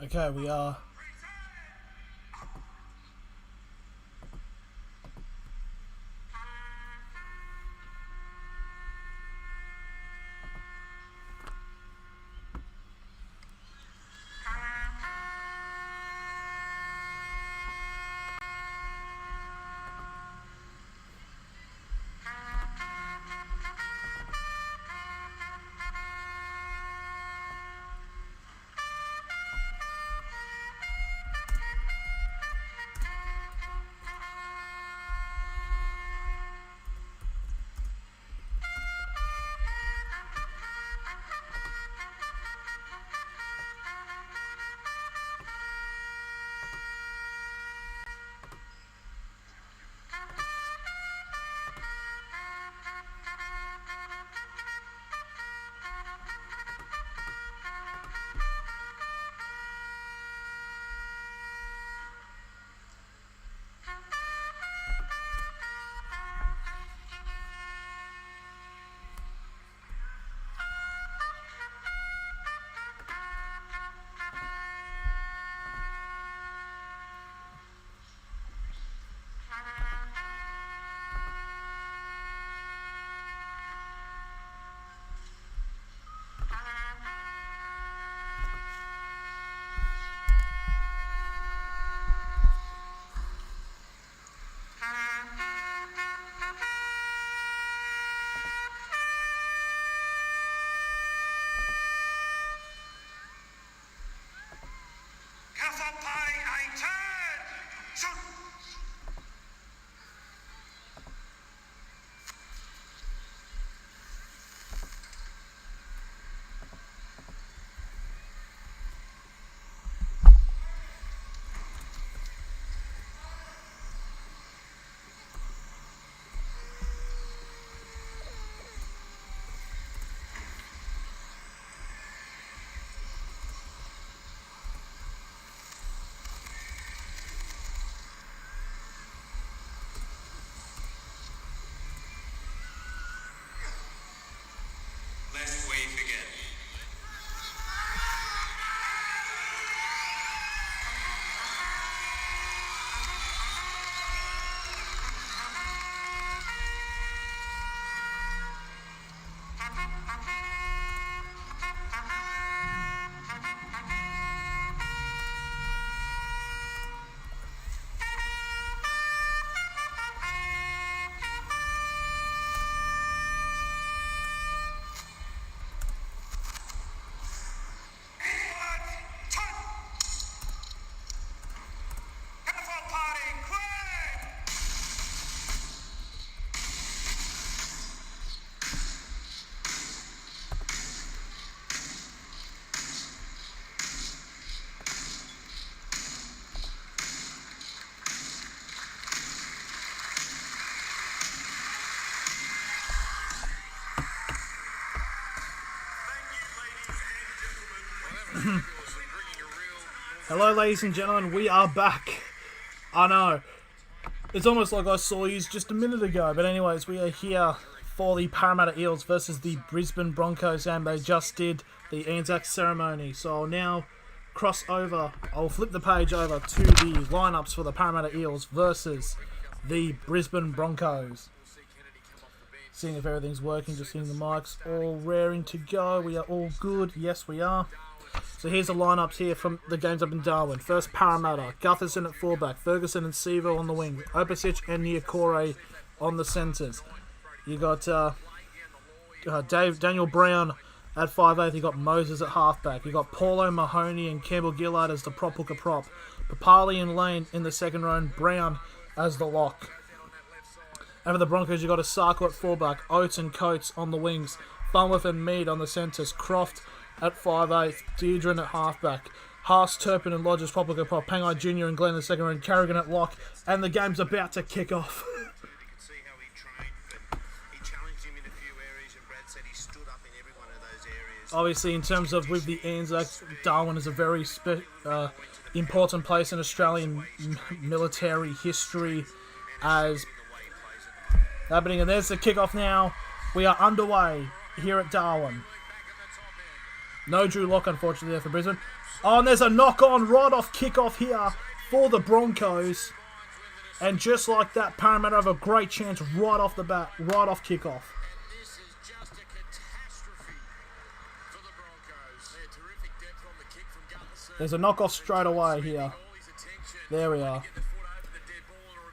Okay, we are. Hello, ladies and gentlemen, we are back. I know, it's almost like I saw you just a minute ago, but anyways, we are here for the Parramatta Eels versus the Brisbane Broncos, and they just did the ANZAC ceremony. So I'll now cross over, I'll flip the page over to the lineups for the Parramatta Eels versus the Brisbane Broncos. Seeing if everything's working, just seeing the mics all raring to go. We are all good, yes we are. So here's the lineups here from the games up in Darwin. First, Parramatta, Gutherson at fullback, Ferguson and Sevo on the wing, Opisic and Niokore on the centres. You got Daniel Brown at 5'8". You got Moses at halfback. You got Paulo Mahoney and Campbell Gillard as the prop hooker prop. Papali and Lane in the second row, and Brown as the lock. Over the Broncos, you got Asako at fullback, Oates and Coates on the wings, Thunworth and Mead on the centres, Croft at 5'8", Deidrin at halfback, Haas, Turpin and Lodges, prop hooker prop, Pangai Jr. and Glenn in the second row, and Carrigan at lock, and the game's about to kick off. Obviously, in terms of with the ANZAC, Darwin is a very important place in Australian military history as happening. And there's the kickoff now. We are underway here at Darwin. No Drew Lock, unfortunately, there for Brisbane. Oh, and there's a knock-on right off kickoff here for the Broncos. And just like that, Parramatta have a great chance right off the bat, right off kickoff. There's a knock-off straight away here. There we are.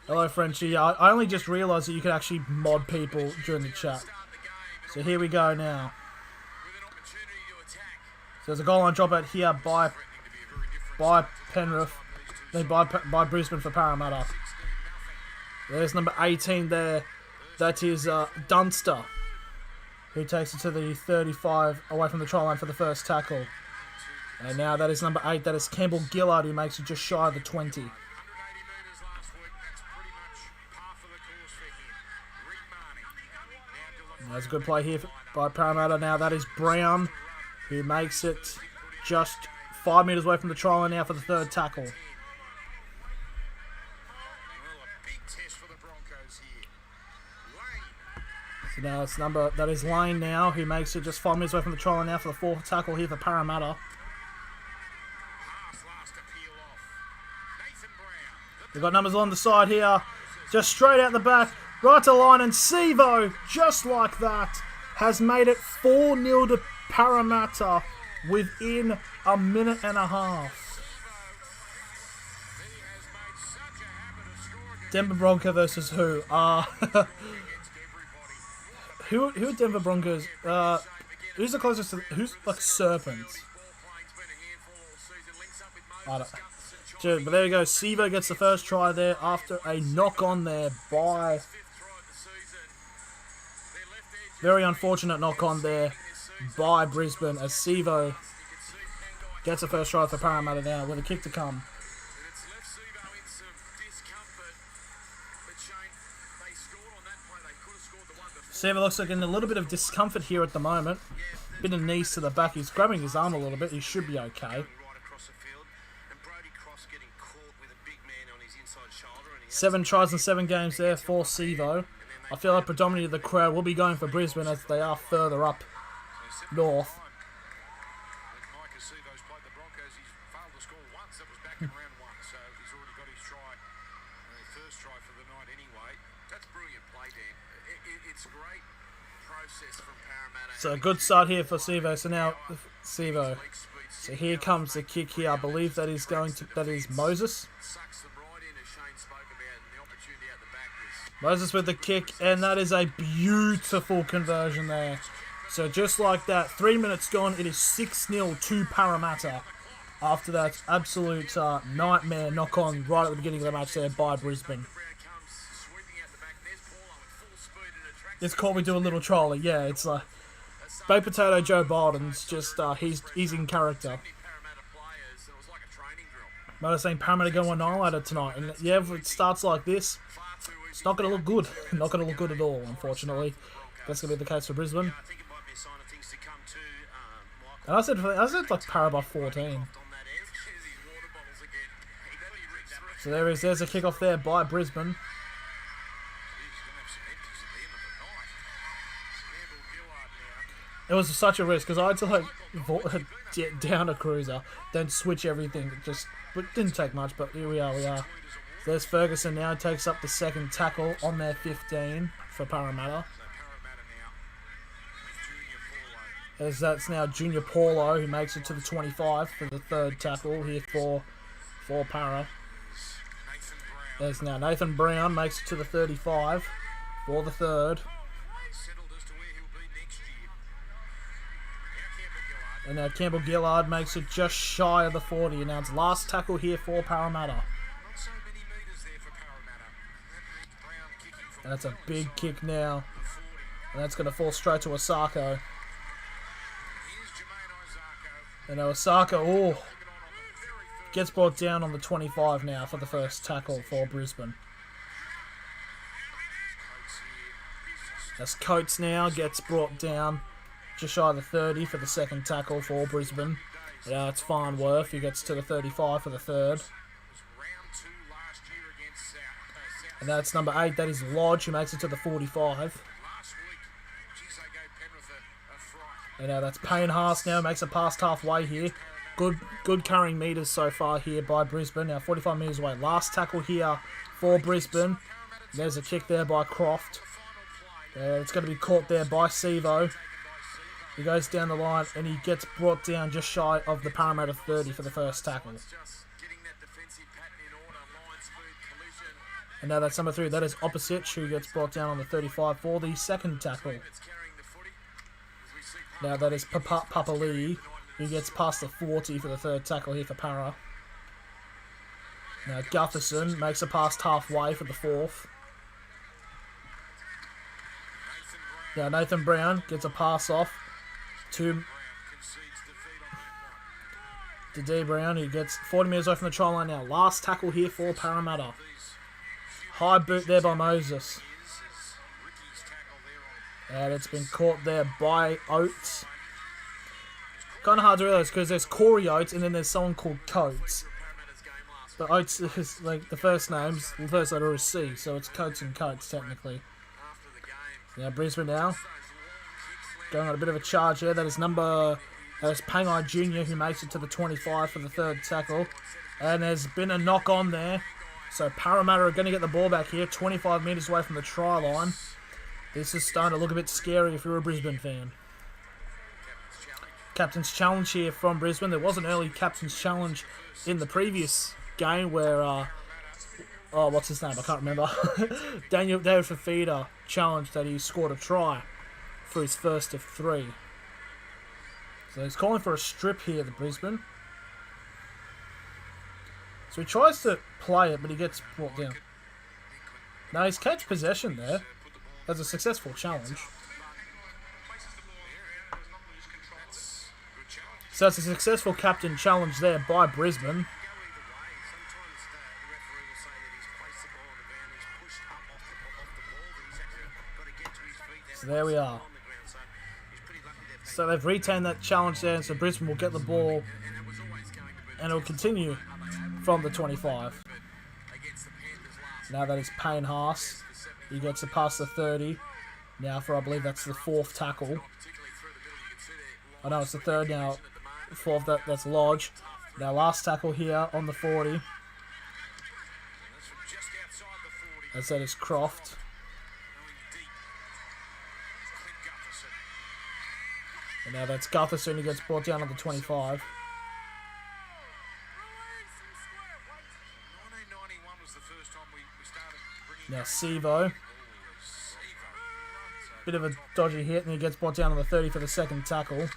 Hello, Frenchie. I only just realised that you can actually mod people during the chat. So here we go now. So there's a goal line dropout here by Penrith. No, by Brisbane for Parramatta. There's number 18 there. That is Dunster, who takes it to the 35 away from the try line for the first tackle. And now that is number 8. That is Campbell Gillard, who makes it just shy of the 20. That's a good play here by Parramatta. Now that is Brown, who makes it just 5 metres away from the try line now for the third tackle. So now it's that is Lane now, who makes it just 5 metres away from the try line now for the fourth tackle here for Parramatta. They've got numbers on the side here, just straight out the back, right to line, and Sivo, just like that, has made it 4-0 to Parramatta within a minute and a half. Denver Broncos versus who? Who are Denver Broncos? Who's the closest to... Who's like Serpents? I don't... Dude, but there you go. Sivo gets the first try there after a knock-on there by... Very unfortunate knock-on there by Brisbane as Sivo gets the first try for Parramatta now with a kick to come. Sivo looks like in a little bit of discomfort here at the moment. Bit of knees to the back. He's grabbing his arm a little bit. He should be okay. 7 tries in 7 games there for Sivo. I feel like predominantly the crowd will be going for Brisbane as they are further up north. So a good start here for Sivo. So now Sivo. So here comes the kick here. I believe that is Moses. Moses with the kick, and that is a beautiful conversion there. So just like that, 3 minutes gone, it is 6-0 to Parramatta. After that absolute nightmare knock-on right at the beginning of the match there by Brisbane. This caught me do a little trolley. Yeah, it's like baked potato Joe Biden's just he's in character. Might have seen Parramatta go annihilated tonight, and yeah, if it starts like this, it's not going to look good. Not going to look good at all, unfortunately. That's going to be the case for Brisbane. And I said like Parramatta 14. So there's a kickoff there by Brisbane. It was such a risk because I had to like down a cruiser, then switch everything. It didn't take much, but here we are. So there's Ferguson now, takes up the second tackle on their 15 for Parramatta. That's now Junior Paulo who makes it to the 25 for the third tackle here for Para. There's now Nathan Brown makes it to the 35 for the third. And now Campbell Gillard makes it just shy of the 40. And now it's last tackle here for Parramatta. And that's a big kick now. And that's going to fall straight to Osako. And now Osako, gets brought down on the 25 now for the first tackle for Brisbane. As Coates now gets brought down just shy of the 30 for the second tackle for Brisbane. Yeah, it's Farnworth who gets to the 35 for the third. And that's number 8, that is Lodge who makes it to the 45. And now that's Payne Haas now, makes it past halfway here. Good carrying metres so far here by Brisbane. Now 45 metres away. Last tackle here for Brisbane. There's a kick there by Croft. It's going to be caught there by Sevo. He goes down the line and he gets brought down just shy of the Parramatta 30 for the first tackle. And now that's number 3. That is Opposite, who gets brought down on the 35 for the second tackle. Now that is Papali, who gets past the 40 for the third tackle here for Para. Now Gutherson makes it past halfway for the fourth. Now Nathan Brown gets a pass off to D. Brown, who gets 40 metres away from the try line now. Last tackle here for Parramatta. High boot there by Moses. And it's been caught there by Oates. Kind of hard to realise because there's Corey Oates and then there's someone called Coates. But Oates is like the first letter is C, so it's Coates and Coates technically. Now Brisbane now going on a bit of a charge here. That is Pangai Jr. who makes it to the 25 for the third tackle. And there's been a knock on there. So Parramatta are going to get the ball back here, 25 metres away from the try line. This is starting to look a bit scary if you're a Brisbane fan. Captain's challenge here from Brisbane. There was an early captain's challenge in the previous game where, what's his name? I can't remember. David Fafita challenged that he scored a try for his first of 3. So he's calling for a strip here, the Brisbane. So he tries to play it, but he gets brought down. Now he's catch possession there. That's a successful challenge. So it's a successful captain challenge there by Brisbane. So there we are. So they've retained that challenge there, and so Brisbane will get the ball, and it will continue from the 25. Now that is Payne Haas. He gets it past the 30. Now for, I believe that's the fourth tackle. I know it's the third now. Fourth, that's Lodge. Now last tackle here on the 40. As that is Croft. And now that's Gutherson who gets brought down on the 25. Now Sevo. Bit of a dodgy hit, and he gets brought down on the 30 for the second tackle.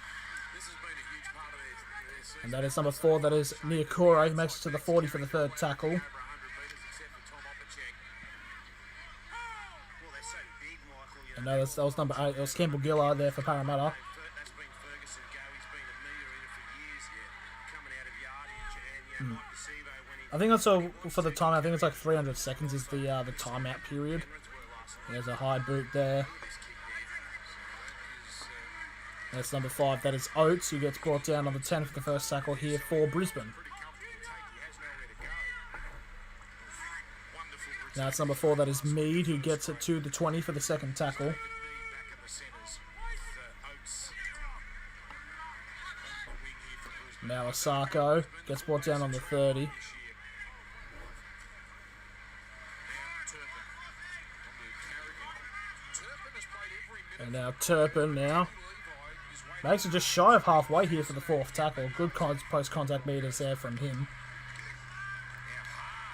And that is number 4, that is Niokore, who makes it to the 40 for the third tackle. And that was number 8, it was Campbell Gillard there for Parramatta. I think that's for the time. I think it's like 300 seconds is the timeout period. There's a high boot there. That's number 5. That is Oates, who gets brought down on the 10 for the first tackle here for Brisbane. Now it's number 4. That is Mead, who gets it to the 20 for the second tackle. Now Asako gets brought down on the 30. And now Turpin now makes it just shy of halfway here for the fourth tackle. Good post-contact meters there from him.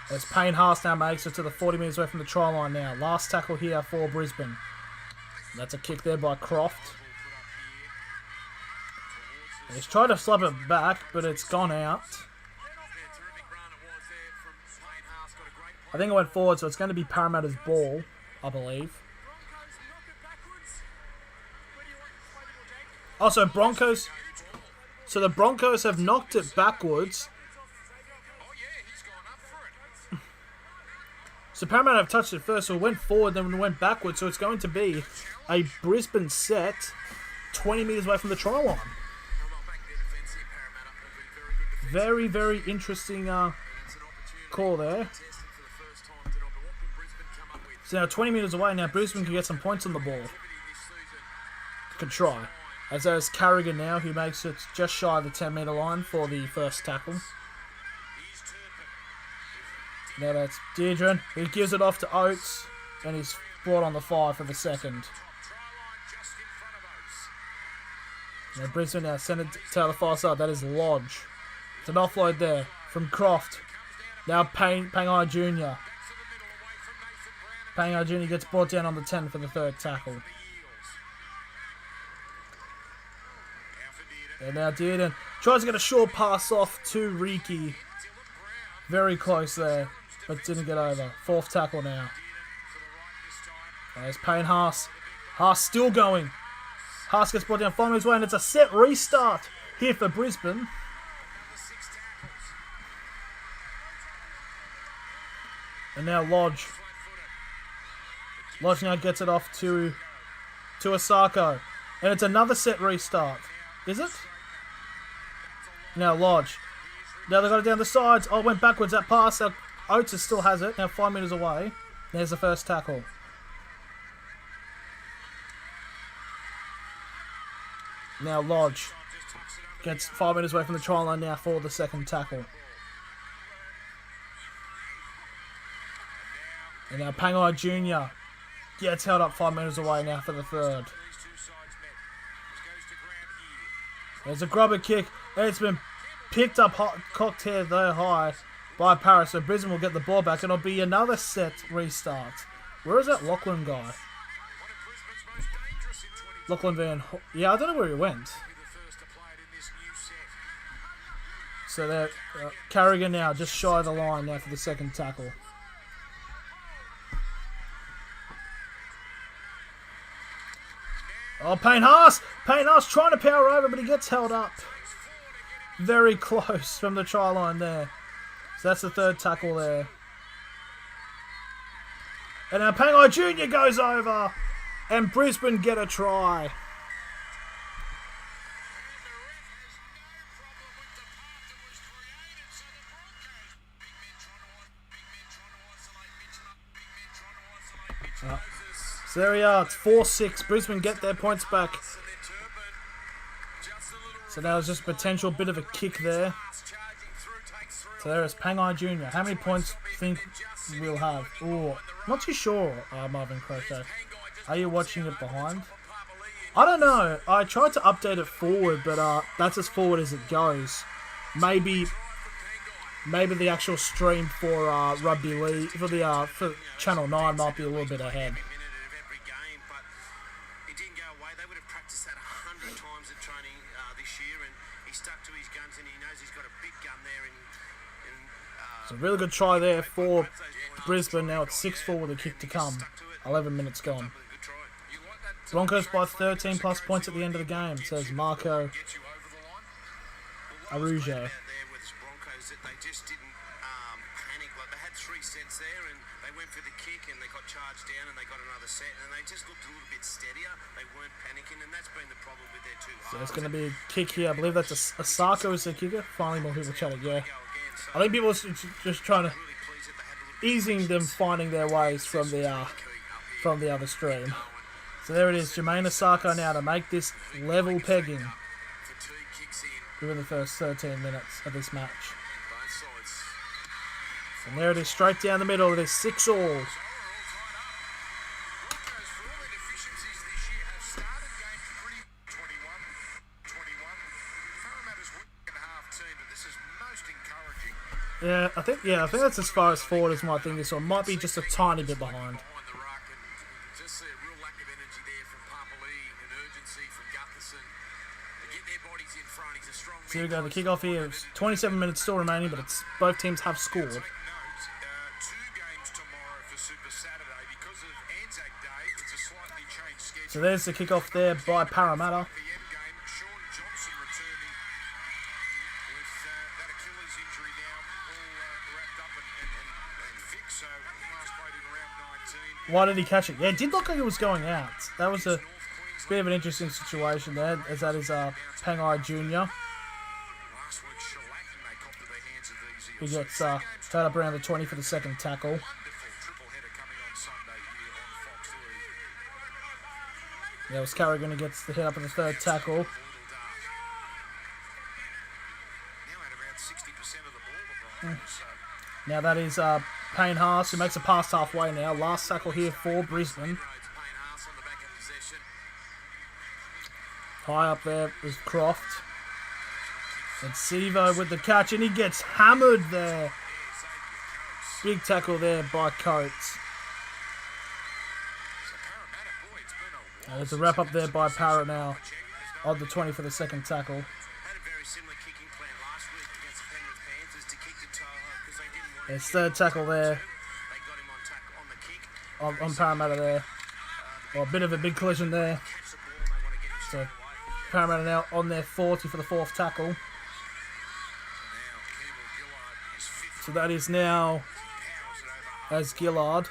As Payne Haas now makes it to the 40 metres away from the try line now. Last tackle here for Brisbane. That's a kick there by Croft. And he's tried to slap it back, but it's gone out. I think it went forward, so it's going to be Parramatta's ball, I believe. Also, Broncos. So the Broncos have knocked it backwards. So Parramatta have touched it first, so it went forward, then it went backwards. So it's going to be a Brisbane set 20 metres away from the try line. Very, very interesting call there. So now 20 metres away, now Brisbane can get some points on the ball. Can try. As there's Carrigan now, who makes it just shy of the 10-metre line for the first tackle. Now that's Deirdre, who gives it off to Oates, and he's brought on the 5 for the second. Now Brisbane now send it to the far side. That is Lodge. It's an offload there from Croft. Now Pangai Jr. Pangai Jr. gets brought down on the 10 for the third tackle. And now Dearden tries to get a short pass off to Riki. Very close there, but didn't get over. Fourth tackle now. There's Payne Haas. Haas still going. Haas gets brought down, finding his way, and it's a set restart here for Brisbane. And now Lodge. Lodge now gets it off to Asako. And it's another set restart. Is it? Now Lodge. Now they got it down the sides. Oh, it went backwards. That pass. Oates still has it. Now 5 metres away. There's the first tackle. Now Lodge gets 5 metres away from the try line now for the second tackle. And now Pangai Jr. gets held up 5 metres away now for the third. There's a grubber kick. It's been picked up, cocked here there high by Paris. So Brisbane will get the ball back. And it'll be another set restart. Where is that Lachlan guy? Lachlan Van... Yeah, I don't know where he went. So there, Carrigan now just shy of the line now for the second tackle. Oh, Payne Haas! Payne Haas trying to power over, but he gets held up. Very close from the try line there. So that's the third tackle there. And now Pangai Jr. goes over. And Brisbane get a try. So there we are. It's 4-6. Brisbane get their points back. So now there's just a potential bit of a kick there. So there is Pangai Jr. How many points do you think we'll have? Oh, not too sure, Marvin Crochet. Are you watching it behind? I don't know. I tried to update it forward, but that's as forward as it goes. Maybe the actual stream for Rugby League for Channel 9 might be a little bit ahead. So really good try there for Brisbane. Now it's 6-4 with a kick to come. 11 minutes gone. Broncos by 13 plus points at the end of the game, says Marco Arujo. They just didn't panic. Like they had 3 sets there, and they went for the kick, and they got charged down, and they got another set, and they just looked a little bit steadier. They weren't panicking, and that's been the problem with their 2 halves. So it's going to be a kick here. I believe that's Asako is the kicker. Finally, more people chatting. Yeah, I think people are just trying to easing them finding their ways from the other stream. So there it is, Jermaine Asako now to make this level pegging within the first 13 minutes of this match. And there it is, straight down the middle. It is 6-all. Yeah, I think that's as far as forward as my thing is, so it might be just a tiny bit behind. So here we go, the kickoff here. It's 27 minutes still remaining, but it's both teams have scored. So there's the kickoff there by Parramatta. Why did he catch it? Yeah, it did look like it was going out. That was a bit of an interesting situation there, as that is Pangai Jr. He gets tied up around the 20 for the second tackle. Yeah, it was Carrigan who gets the hit up in the third tackle. Now at around 60% of the ball, the Broncos. So Now that is Payne Haas who makes a pass halfway now. Last tackle here for Brisbane. Payne Haas on the back of possession. High up there is Croft. And Sevo with the catch, and he gets hammered there. Big tackle there by Coates. There's a wrap up there by Parra now. On the 20 for the second tackle. Had a very similar kicking plan last week against the Penrith Panthers to kick the toe because they didn't want There's third tackle there. They got him on the kick. On Parramatta there. Well, a bit of a big collision there. Catch the ball and they want to get him straight So away. Parramatta now on their 40 for the fourth tackle. Now, Campbell Gillard is fifth. So that is now Powers it over half. as Gillard.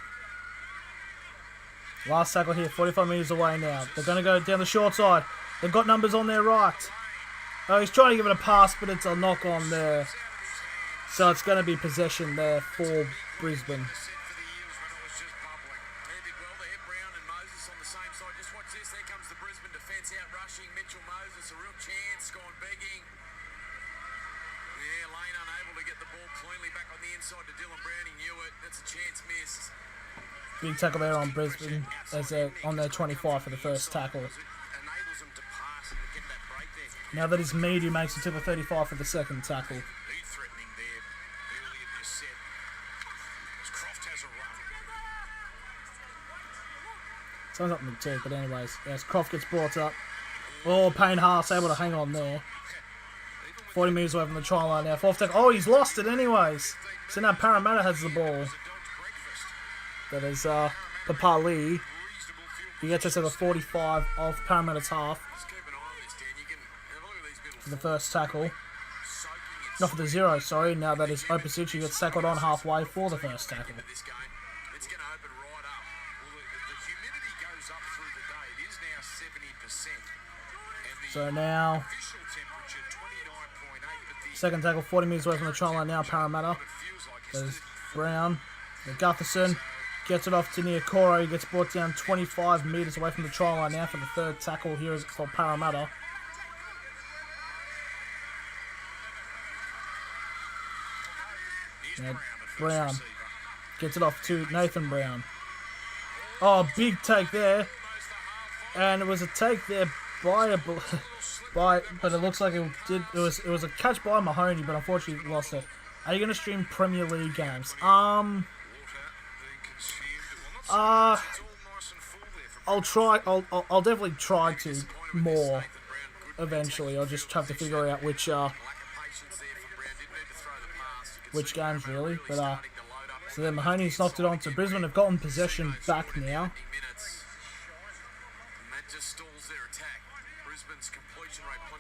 Last tackle here, 45 metres away now. They're going to go down the short side. They've got numbers on their right. Oh, he's trying to give it a pass, but it's a knock on there. So it's going to be possession there for Brisbane. Set for the Eels when it was just bubbling. They did well there. Brown and Moses on the same side. Just watch this. There comes the Brisbane defence out rushing. Mitchell Moses, a real chance, gone begging. Yeah, Lane unable to get the ball cleanly back on the inside to Dylan Brown. He knew it. That's a chance missed. Big tackle there on Brisbane as they're on their 25 for the first tackle. It enables them to pass and get that break there. Now that is Mead who makes it to the 35 for the second tackle. Lead threatening there early in this set. As Croft has a run. Sounds like McTeague, but anyways, as Croft gets brought up. Oh, Payne Haas able to hang on there. 40 metres away from the try line now. Fourth tackle. Oh, he's lost it anyways. So now Parramatta has the ball. That is Papa Lee. He gets us to the 45 of Parramatta's half Just keep an eye on this, Dan. You can have a look at these little for the first tackle. soaking it. Not for the 0, sorry. Now that is Opasic who gets tackled on halfway for the first tackle. This game, it's going to open right up. Well, the humidity goes up through the day. It is now 70%. And the So now, official temperature, 29.8. But the second tackle, 40 metres away from the try line now, Parramatta. it feels like That it's is Brown. The Gutherson gets it off to Niokoro. He gets brought down 25 metres away from the try line now for the third tackle here is for Parramatta. Now, Brown gets it off to Nathan Brown. Oh, big take there. And it was a take there by but it looks like it was a catch by Mahoney, but unfortunately lost it. Are you going to stream Premier League games? I'll try. I'll definitely try to more eventually. I'll just have to figure out which games really. But so then Mahoney's knocked it on to Brisbane. Have gotten possession back now.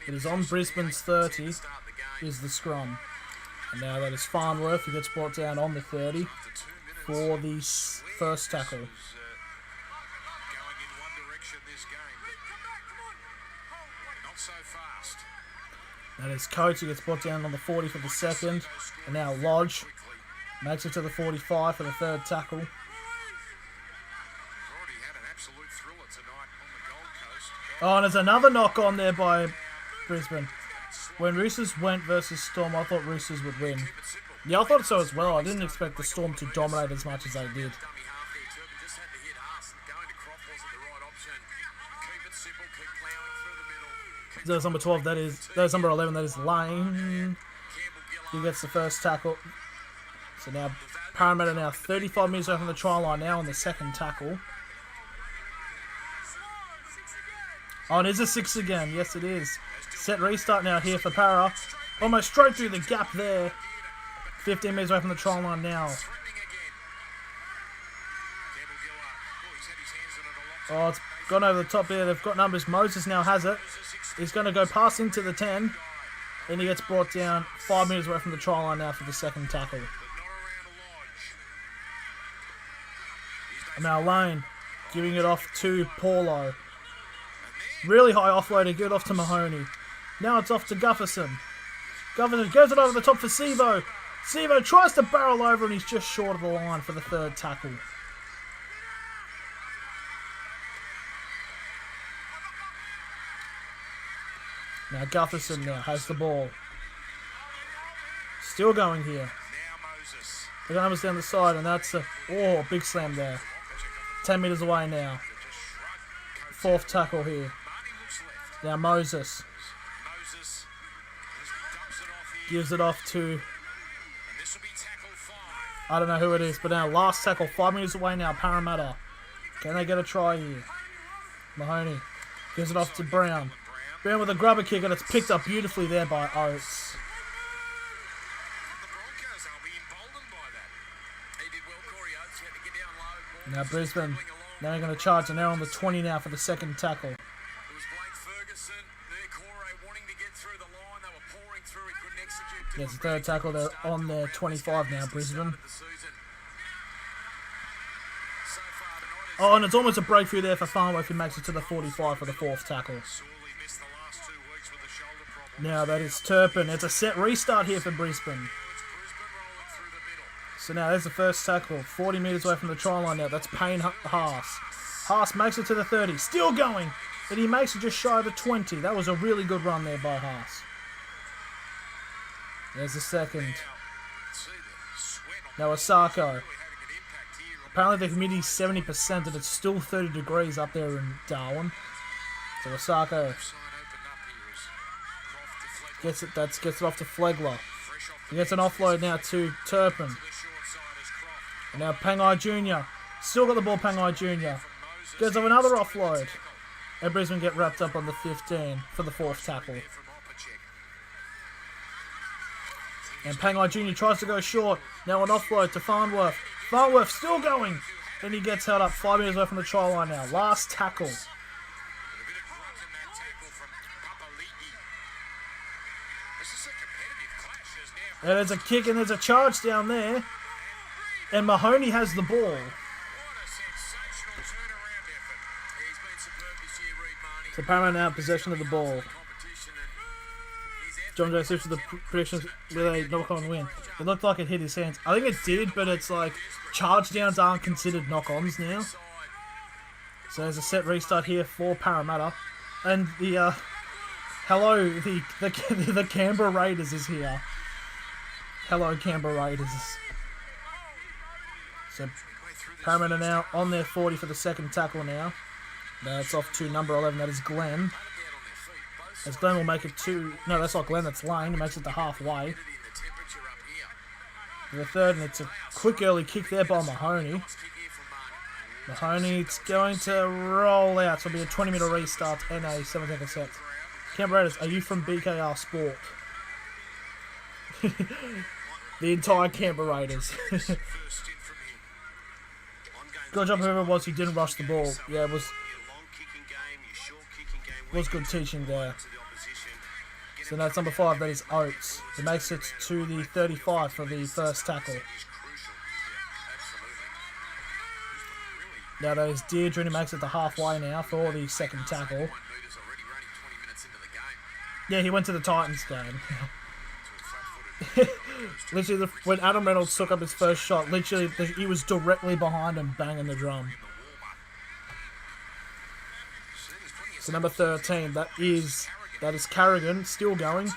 It is on Brisbane's 30. Is the scrum, and now that is Farnworth who gets brought down on the 30 for the first tackle. Going in one direction this game, but not so fast. That is Coates who gets brought down on the 40 for the second, and now Lodge makes it to the 45 for the third tackle. We've already had an absolute thriller tonight on the Gold Coast. Oh, and there's another knock on there by Brisbane. When Roosters went versus Storm, I thought Roosters would win. Yeah, I thought so as well. I didn't expect the Storm to dominate as much as they did. Dummy half there, Turpin just had to hit us. Going to Croft wasn't the right option. Keep it simple, keep ploughing through the middle. There's number 12, there's number 11, that is Lane. He gets the first tackle. So now Parramatta now 35 metres away from the try line now on the second tackle. Oh, it is a 6 again. Yes, it is. Set restart now here for Parra. Almost straight through the gap there. 15 metres away from the try line now. Threatening again. Campbell Gillard. Oh, he's had his hands on it a lot. Oh, it's gone over the top there. They've got numbers. Moses now has it. He's going to go past into the 10. Then he gets brought down 5 metres away from the try line now for the second tackle. But not around the Lodge. And now Lane giving it off to Paulo. Really high offloader, good off to Mahoney. Now it's off to Gufferson. Gufferson goes it over the top for Sevo. Sevo tries to barrel over and he's just short of the line for the third tackle. Now Gutherson now has the ball. Still going here. Now Moses. The numbers down the side, and that's a big slam there. 10 metres away now. Fourth tackle here. Marty looks left. Now Moses Moses dumps it off here. gives it off to, And this will be tackle 5. I don't know who it is, but now last tackle, 5 metres away now, Parramatta. Can they get a try here? Mahoney gives it off to Brown. Brown with a grubber kick, and it's picked up beautifully there by Oates. The Broncos, they'll be emboldened by that. He did well, Corey Oates. He had to get down low. Now Brisbane, now they're going to charge, and they're on the 20 now for the second tackle. It was Blake Ferguson. There, Corey wanting to get through the line. They were pouring through. He couldn't execute. Yes, the third tackle, they're on their 25 now, Brisbane. Oh, and it's almost a breakthrough there for Farnworth, who makes it to the 45 for the fourth tackle. Now that is Turpin. It's a set restart here for Brisbane. So now there's the first tackle. 40 metres away from the try line now. That's Payne Haas. Haas makes it to the 30. Still going. And he makes it just shy of the 20. That was a really good run there by Haas. There's the second. Now Osako. Apparently the humidity's 70% and it's still 30 degrees up there in Darwin. So Osako gets it off to Flegler. He gets an offload now to Turpin. And now Pangai Jr. Still got the ball, Pangai Jr. Gets off another offload. And Brisbane get wrapped up on the 15 for the fourth tackle. And Pangai Jr. tries to go short. Now an offload to Farnworth. Farnworth still going. And he gets held up 5 metres away from the try line now. Last tackle. And there's a kick and there's a charge down there. And Mahoney has the ball. So Parramatta now possession of the ball. John Joseph with the predictions with a knock-on win. It looked like it hit his hands. I think it did, but it's like charge downs aren't considered knock-ons now. So there's a set restart here for Parramatta. And the the Canberra Raiders is here. Hello, Canberra Raiders. So Parramatta now on their 40 for the second tackle now. That's off to number 11, that is Glenn. As Glenn will make it to... No, that's not Glenn, that's Lane. He makes it to halfway. The third, and it's a quick early kick there by Mahoney. Mahoney, it's going to roll out. So it'll be a 20-metre restart and a 7-second set. Canberra Raiders, are you from BKR Sport? The entire Canberra Raiders. Good job whoever it was who didn't rush the ball. Yeah, it was good teaching there. So that's number 5, that is Oates. It makes it to the 35 for the first tackle. Now that is Deirdre, who makes it to halfway now for the second tackle. Yeah, he went to the Titans game. Literally, when Adam Reynolds took up his first shot, literally he was directly behind him, banging the drum. So number 13, that is Carrigan, still going.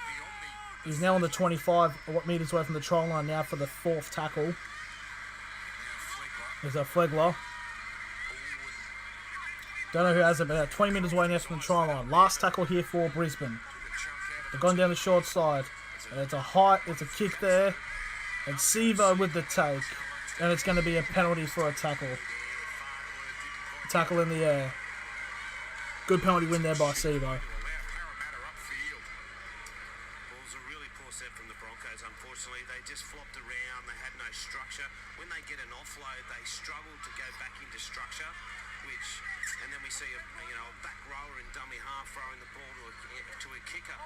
He's now on the 25 metres away from the try line now for the fourth tackle. There's a Flegler. Don't know who has it, but 20 metres away now from the try line. Last tackle here for Brisbane. They've gone down the short side. And it's a kick there. And Sevo with the take. And it's going to be a penalty for a tackle. Tackle in the air. Good penalty win there by Sevo. Was a really poor set from the Broncos, unfortunately. They just flopped around. They had no structure. When they get an offload, they struggle to go back into structure. And then we see a back rower in dummy half throwing the ball to a kicker.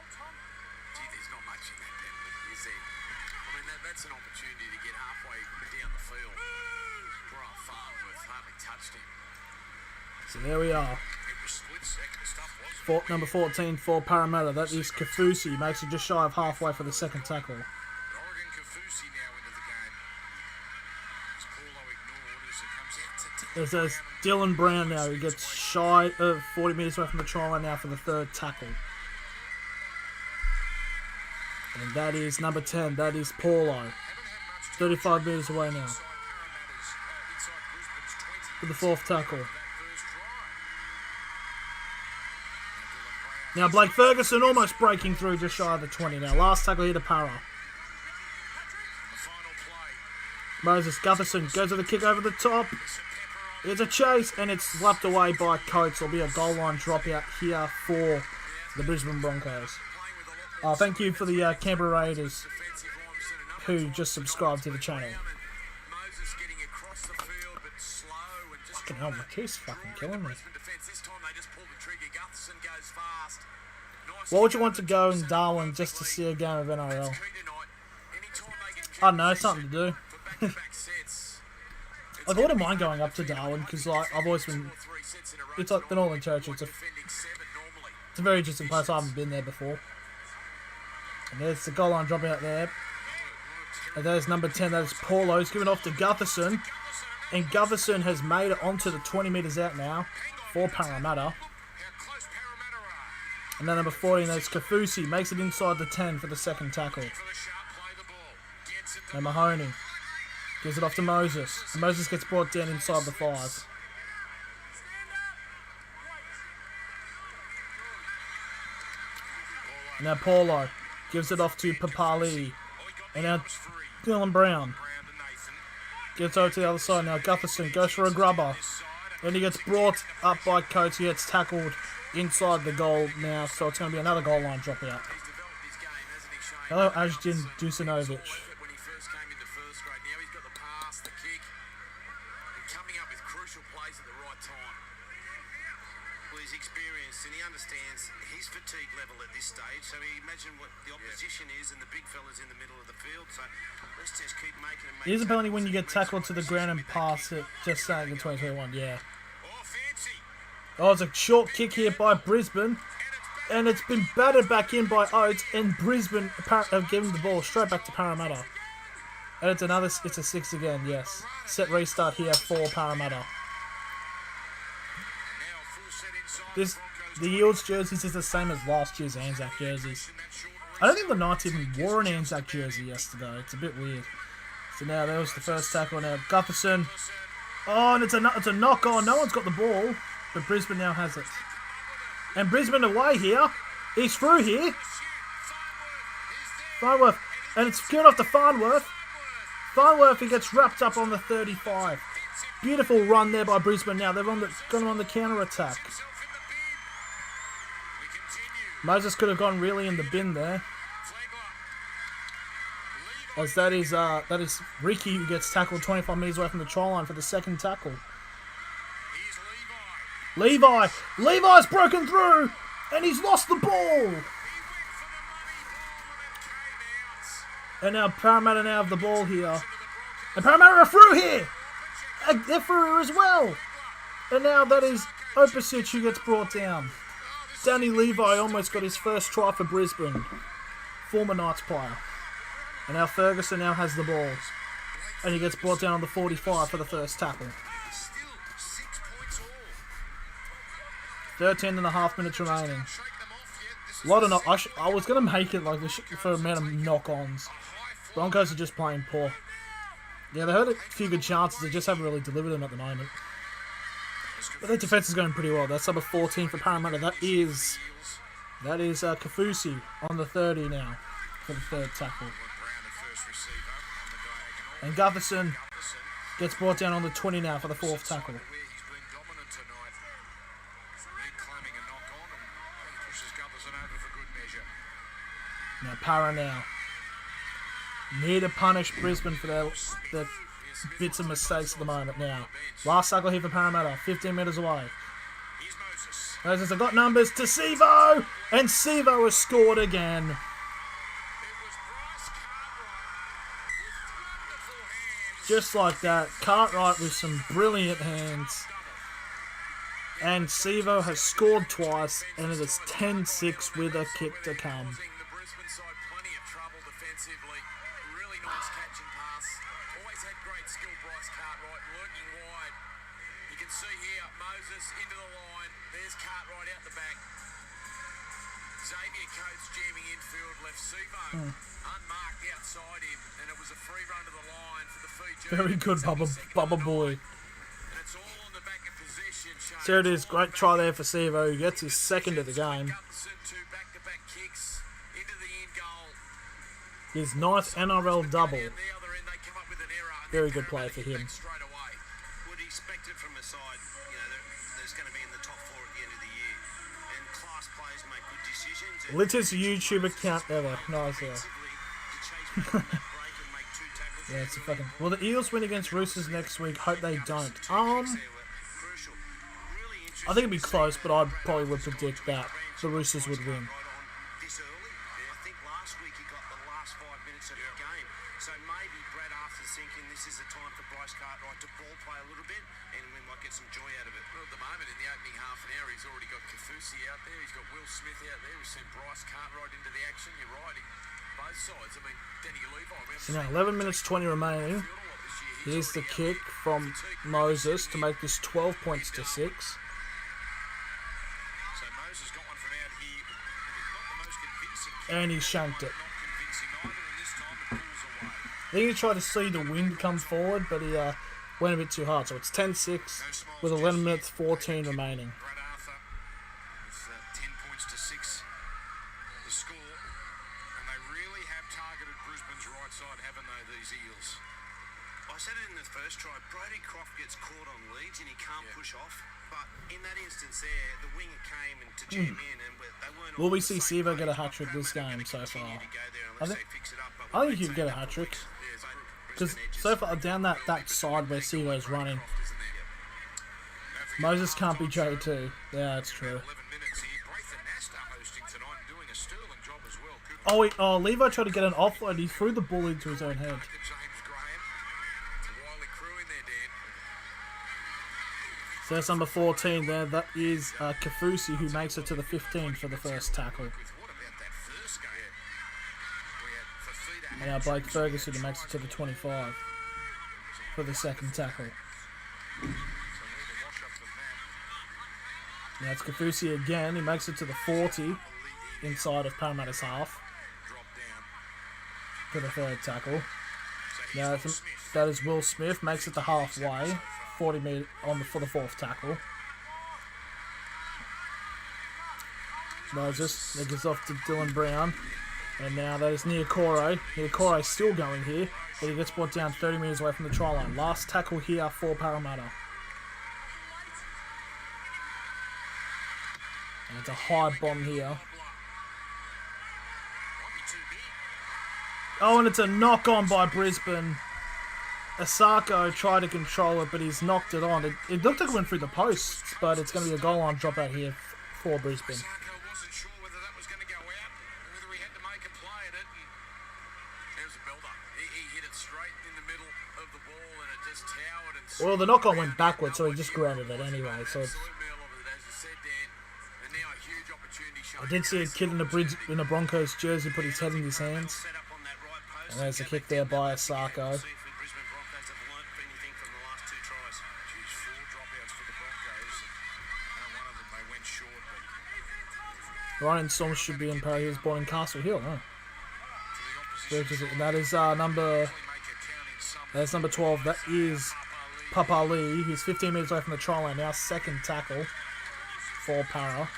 Gee, there's not much in that penalty, is there? I mean, that's an opportunity to get halfway down the field. Poor old Farnworth hardly touched him. So there we are. It was split second stuff, wasn't it? Number 14 for Parramatta. That is Kafusi. Makes it just shy of halfway for the second tackle. Oregon Kafusi now into the game. As Paulo ignored as it comes out to There's Dylan Brown now. He gets shy of 40 metres away from the try line now for the third tackle. And that is number 10. That is Paulo. 35 metres away now. For the fourth tackle. Now Blake Ferguson almost breaking through just shy of the 20 now. Last tackle here to Para. Moses Gutherson goes to the kick over the top. It's a chase and it's slapped away by Coates. There'll be a goal line dropout here for the Brisbane Broncos. Thank you for the Canberra Raiders who just subscribed to the channel. Fucking hell, my kid's fucking killing me. What would you want to go in Darwin just to see a game of NRL? I don't know, something to do. I wouldn't mind going up to Darwin because like I've always been. It's like the Northern Territory. It's a very interesting place. I haven't been there before. And there's the goal line drop out there. And there's number 10. That is Paulo. He's given off to Gutherson, and Gutherson has made it onto the 20 metres out now for Parramatta. And then number 14. That's Kafusi. Makes it inside the 10 for the second tackle. And Mahoney gives it off to Moses. And Moses gets brought down inside the 5. And now Paulo gives it off to Papali. And now Dylan Brown gets over to the other side. Now Gutherson goes for a grubber. And he gets brought up by Coates. He gets tackled inside the goal now. So it's going to be another goal line dropout. Hello, Ajdin Dusanovic. And he understands his fatigue level at this stage, so he imagine what the opposition is and the big fellas in the middle of the field, so let's just keep making him. Here's a penalty when you get tackled to the ground and pass it, just saying in 2021, yeah. Oh, it's a short kick here by Brisbane, and it's been battered back in by Oates, and Brisbane have given the ball straight back to Parramatta. And it's a 6 again, yes. Set restart here for Parramatta. The Eels jerseys is the same as last year's ANZAC jerseys. I don't think the Knights even wore an ANZAC jersey yesterday. It's a bit weird. So now there was the first tackle. Now Gutherson. Oh, and it's a knock on. No one's got the ball, but Brisbane now has it. And Brisbane away here. He's through here. Farnworth. And it's given off to Farnworth. Farnworth, he gets wrapped up on the 35. Beautiful run there by Brisbane now. They've got him on the counter-attack. Moses could have gone really in the bin there. As that is Ricky who gets tackled 25 metres away from the try line for the second tackle. Levi's broken through and he's lost the ball. And now Parramatta now have the ball here. And Parramatta are through here. They're through here as well. And now that is Opisic who gets brought down. Danny Levi almost got his first try for Brisbane. Former Knights player. And now Ferguson now has the ball. And he gets brought down on the 45 for the first tackle. 13.5 minutes remaining. A lot of I was going to make it like for a amount of knock-ons. Broncos are just playing poor. Yeah, they had a few good chances. They just haven't really delivered them at the moment. But their defence is going pretty well. That's number 14 for Parramatta. That is Kafusi on the 30 now for the third tackle. And Gutherson gets brought down on the 20 now for the fourth tackle. Now Para now. Need to punish Brisbane for their bits of mistakes at the moment now. Last tackle here for Parramatta, 15 metres away. Moses have got numbers to Sevo, and Sevo has scored again. Just like that, Cartwright with some brilliant hands. And Sevo has scored twice, and it is 10-6 with a kick to come. Xavier Coates jamming infield, left Sivo unmarked outside him, and it was a free run to the line for the Fiji. Very good, Bubba Boy. And it's all on the back of possession. So it is. Great try there for Sivo, who gets his second of the game. Two back-to-back kicks into the end goal. His ninth NRL double. And the other end, they come up with an error. And Very then good play for him. straight away. Would expect it from a side, that's going to be in the top 4 at the end of the year. And class players make good decisions. And Littest YouTube account ever. Nice there. to chase from that break and make 2 tackles. Yeah, it's a fucking. Will the Eels win against Roosters next week? Hope they don't. Crucial. Really interesting. I think it'd be close, but I probably would predict that the Roosters would win. Right on this early. I think last week he got the last 5 minutes of the game. So maybe Brad Arthur's thinking this is the time for Bryce Cartwright to ball play a little bit, and we might get some joy out of it. Well, at the moment, in the opening half an hour, he's already got Kafusi out there. He's got Will Smith out there. We've seen Bryce Cartwright into the action. You're right, both sides. I mean, Danny Levi. So now 11 minutes 20 remaining. Here's the kick from Moses to make this 12 points to 6. So Moses got one from out here. Not the most convincing kick. And he shanked it. Not convincing either, and this time it pulls away. I think he tried to see the wind come forward, but he went a bit too hard. So it's 10-6 with 11 minutes 14 remaining. Brad Arthur with 10 points to 6 the score, and they really have targeted Brisbane's right side, haven't they, these Eels? I said it in the first try, Brody Croft gets caught on leads and he can't push off, but in that instance there, the winger came and to jam in, and they weren't. Will we see Sivo get a hat-trick this game so far? I think he could get a hat-trick. Because so far down that side where Sivo's running, Moses can't be J2. Yeah, that's true. Oh, Levi tried to get an offload. He threw the ball into his own head. So that's number 14 there. That is Kafusi, who makes it to the 15 for the first tackle. And now Blake Ferguson, who makes it to the 25 for the second tackle. Now it's Kafusi again. He makes it to the 40 inside of Parramatta's half for the third tackle. Now that is Will Smith, makes it to halfway, 40 metres for the fourth tackle. Moses gets off to Dylan Brown, and now that is Niokore. Niokore still going here, but he gets brought down 30 metres away from the try line. Last tackle here for Parramatta. And it's a high bomb here. Oh, and it's a knock on by Brisbane. Asako tried to control it, but he's knocked it on. It looked like it went through the posts, but it's going to be a goal line dropout here for Brisbane. Asako wasn't sure whether that was going to go out, whether he had to make a play at it. And there was a belter. He hit it straight in the middle of the ball, and it just towered. And Well, the knock on went backwards, so he just grounded it anyway. So it's, I did see a kid in a Broncos jersey put his head in his hands. And there's a kick there by Asako. Ryan Storms should be in Parramatta. He was born in Castle Hill, huh? That is number 12. That is Papali. He's 15 metres away from the try line now. Second tackle for Para.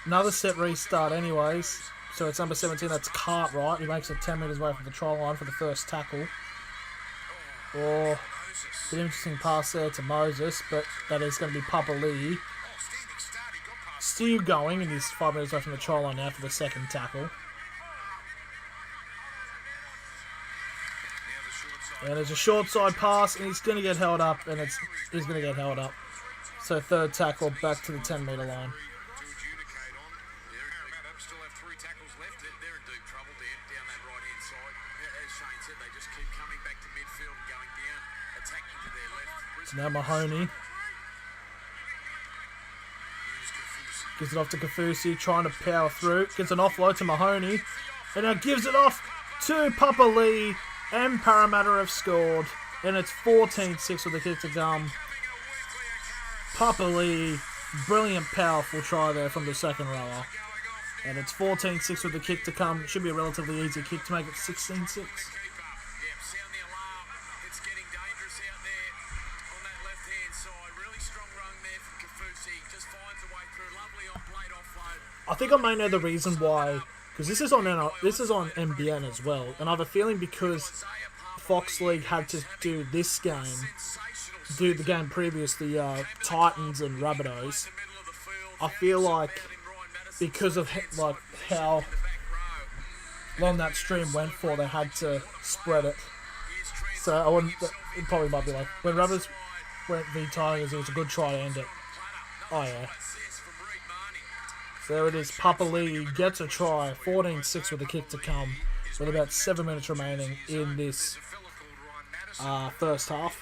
Another set restart anyways. So it's number 17. That's Cartwright. He makes it 10 metres away from the try line for the first tackle. Oh, an interesting pass there to Moses, but that is going to be Papali. Still going, and he's 5 minutes away from the try line now for the second tackle. And there's a short side pass, and he's going to get held up, and he's going to get held up. So third tackle back to the 10 metre line. So now Mahoney gives it off to Kafusi, trying to power through. Gets an offload to Mahoney, and now gives it off to Papali, and Parramatta have scored. And it's 14-6 with the kick to come. Papali Brilliant, powerful try there from the second rower. And it's 14-6 with the kick to come. Should be a relatively easy kick to make it 16-6. I think I may know the reason why, because this is on NBN as well, and I have a feeling because Fox League had to do this game, do the game previous, the Titans and Rabbitohs. I feel like because of like how long that stream went for, they had to spread it. So I wouldn't. It probably might be like when Rabbitohs went v Tigers, it was a good try to end it. Oh yeah. So there it is. Papa Lee gets a try. 14-6 with a kick to come, with about 7 minutes remaining in this first half.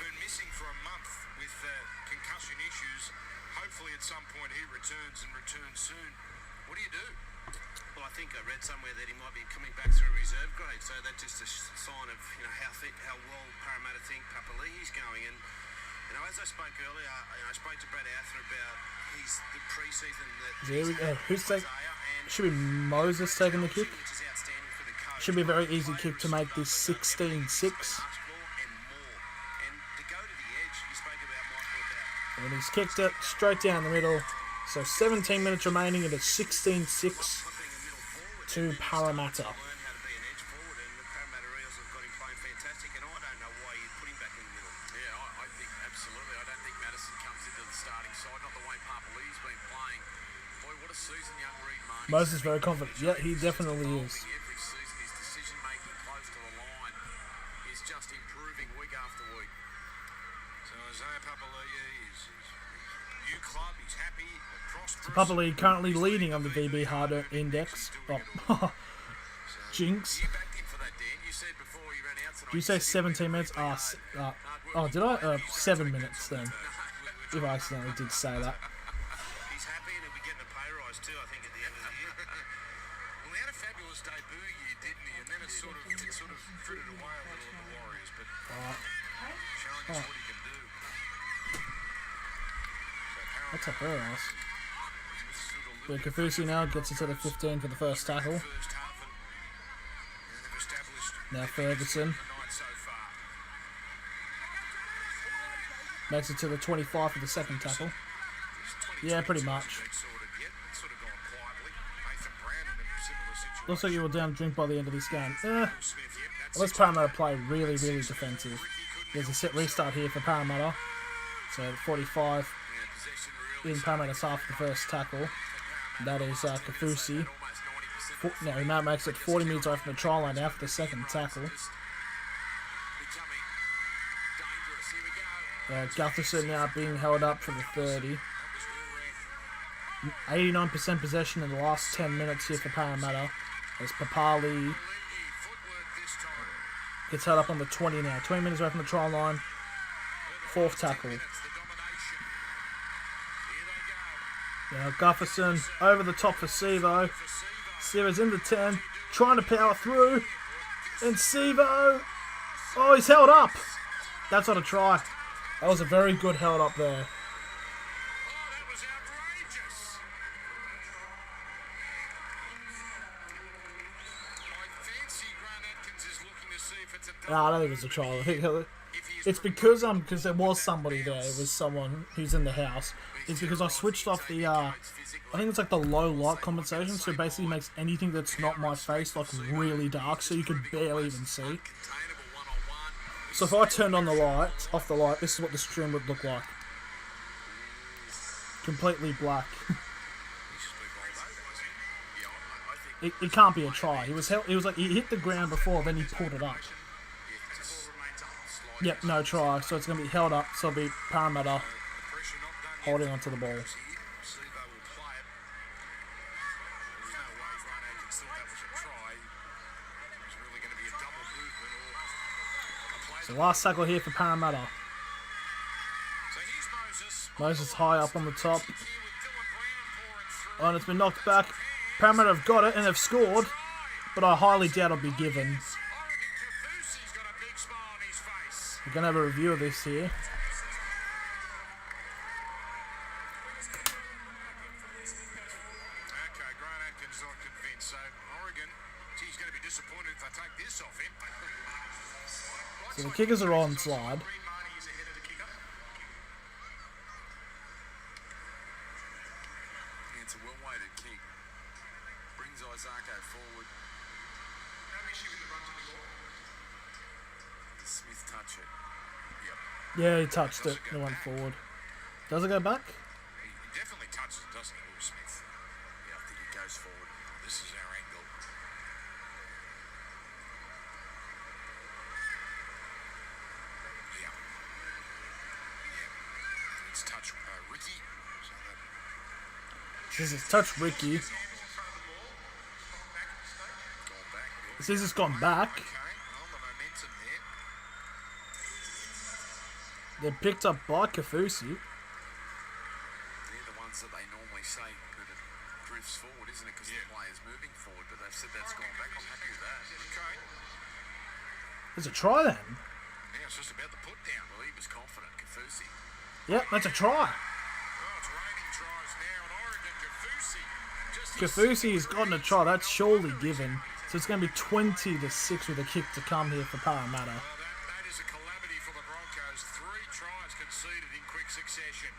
I think I read somewhere that he might be coming back through reserve grade, so that's just a sign of how well Parramatta think Papa Leahy's going. And as I spoke earlier, I spoke to Brad Arthur about the pre-season that who's taking? Should be Moses taking the kick. Should be a very easy kick to make this 16-6. And he's kicked it straight down the middle. So 17 minutes remaining, and it's 16-6 to Parramatta. Moses is very confident. Yeah, he definitely is. So Papa Lee currently leading on the VB Harder Index. Oh, jinx. Did you say 17 minutes? Oh, did I? 7 minutes then. If I accidentally did say that. He's happy and he'll be getting a pay rise too, I think, at the end of the year. Well, he had a fabulous debut year, didn't he? And then it sort of frittered away a little at the Warriors, but showing us what he can do. That's a her ass. But Kafusi now gets it to the 15 for the first tackle. Now Ferguson makes it to the 25 for the second tackle. Yeah, pretty much. Looks like you were down drink by the end of this game. Let's Parramatta play really, really defensive. There's a set restart here for Parramatta. So 45 in Parramatta's half for the first tackle. That is Kafusi. Now he now makes it 40 metres away from the try line now for the second tackle. Gutherson now being held up for the 30. 89% possession in the last 10 minutes here for Parramatta. As Papali gets held up on the 20 now. 20 minutes away from the try line. Fourth tackle. Now Gutherson over the top for Sevo. Sevo's in the 10. Trying to power through. And Sevo. Oh, he's held up. That's not a try. That was a very good held up there. No, I don't think it was a try. I think it's because there was somebody there. It was someone who's in the house. It's because I switched off the I think it's like the low light compensation, so it basically makes anything that's not my face like really dark, so you could barely even see. So if I turned on the light, off the light, this is what the stream would look like. Completely black. It can't be a try. He was like he hit the ground before, then he pulled it up. Yep, no try. So it's going to be held up. So it'll be Parramatta holding onto the ball. So last tackle here for Parramatta. Moses high up on the top. Oh, and it's been knocked back. Parramatta have got it and they've scored, but I highly doubt it'll be given. We're going to have a review of this here. the kickers are on slide. It's a well-weighted kick. Brings ANZAC forward. Does Smith touch it? Yep. Yeah, he touched it. It went forward. Does it go back? He definitely touches it, doesn't he, Will Smith? Yeah, I think he goes forward. This is our angle. Yeah. Yeah. It's touch Ricky. So that This is touch Ricky. gone back. It says it's gone back. Okay, well, the momentum there. They're picked up by Kafusi. They're the ones that they normally say that it drifts forward, isn't it? Because the player's moving forward, but they've said that's gone back. I'm happy with that. Okay. There's a try then. Now it's just about the put down. Well, he was confident, Kafusi. Yep, that's a try. Oh, it's raining tries now in Oregon. Kafusi. Just Kafusi has gotten a try. That's surely given. So it's going to be 20-6 with a kick to come here for Parramatta. Well, that is a calamity for the Broncos. 3 tries conceded in quick succession.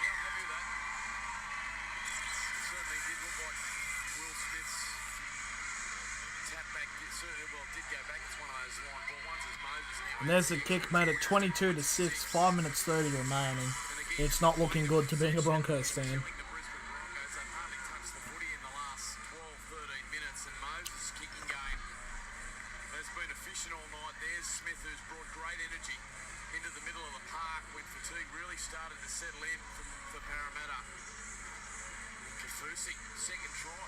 Yeah, I'm happy with that. It certainly did look like Will Smith's tap back. It certainly, well, it did go back. It's one of those line ball ones as Moses now. And there's the kick made it 22-6. 5 minutes 30 remaining. It's not looking good to being a Broncos fan. The Brisbane Broncos have hardly touched the footy in the last 12, 13 minutes, and Moses' kicking game has been efficient all night. There's Smith, who's brought great energy into the middle of the park when fatigue really started to settle in for Parramatta. Kafusi, second try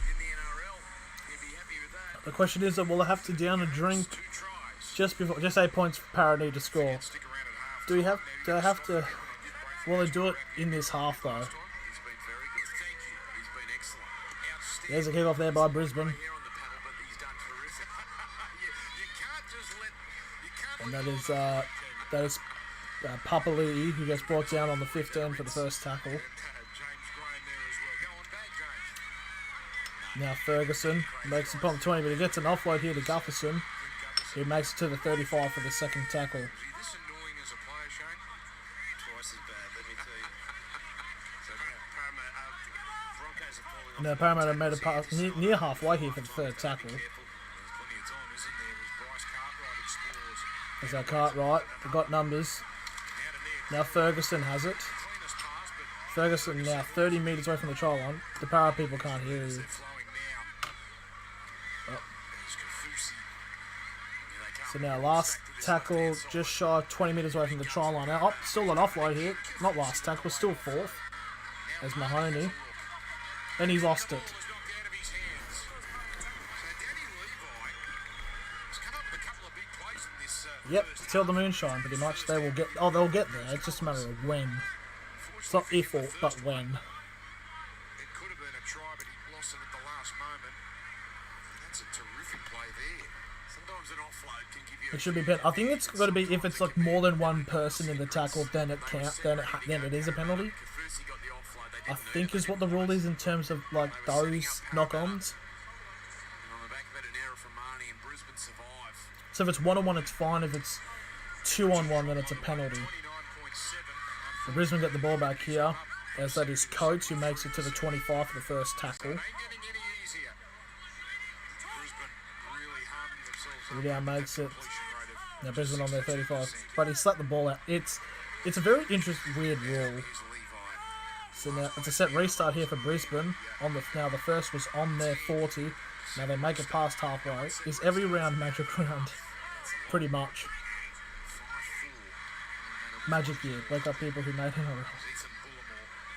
in the NRL. He'd be happy with that. The question is, will they have to down a drink 2 tries. just 8 points for Parramatta to score? Stick around at half. Do they have to? Will they do it in this half though? He's been very good. Thank you. He's been excellent. Outstanding. There's a kick off there by Brisbane, Here on the panel, but he's done terrific. you can't just let. You can't and let that is Papali'i, who gets brought down on the 15 for the first tackle. James Graham there as well. Go on back, James. Now Ferguson makes it on the 20, but he gets an offload here to Gutherson, who makes it to the 35 for the second tackle. Is he this annoying as a player, Shane? Twice as bad, let me tell you. So Broncos are falling off. Now Parramatta made a pass near halfway here for the third tackle. Careful. There's plenty of time, isn't there? As Bryce Cartwright explores. There's our Cartwright. They've got numbers. Out of there. Now Ferguson has it. Cleanest pass, but Ferguson now 30 metres away from the try line. The Para people can't hear you. they're flowing now. Oh. There's Kafusi. Here they come. So now last tackle just shy of 20 metres away from the try line. Now, still an offload here. Not last tackle, still fourth. As Mahoney. Then he lost it. Was knocked out of his hands. So Danny Levi has come up with a couple of big plays in this Yep, first till the moonshine pretty much. They'll get there. It's just a matter of when. It's not if or, but when. It could have been a try, but he lost it at the last moment. That's a terrific play there. Sometimes an offload can give you It should be pen. I think it's got to be if it's like more than one person in the tackle, then it counts. Then it is a penalty. Kafusi got the offload. They I didn't think is what the rule is in terms of like those knock-ons. And on the back of it, an error from Marnie, and Brisbane survive. So if it's 1-on-1, it's fine. If it's 2-on-1, then it's a penalty. 29.7. The Brisbane get the ball back here, as that is Coates who makes it to the 25 for the first tackle. Ain't getting any easier. Brisbane really harming themselves. He now makes it. Completion rate of Now Brisbane on their 35, but he slapped the ball out. It's a very interesting, weird rule. Here's Levi. So now it's a set restart here for Brisbane. Now the first was on their 40. Now they make it past halfway. Is every round magic round? Pretty much. 5-4. Magic year. Wake up people who made it. Ethan Bullimore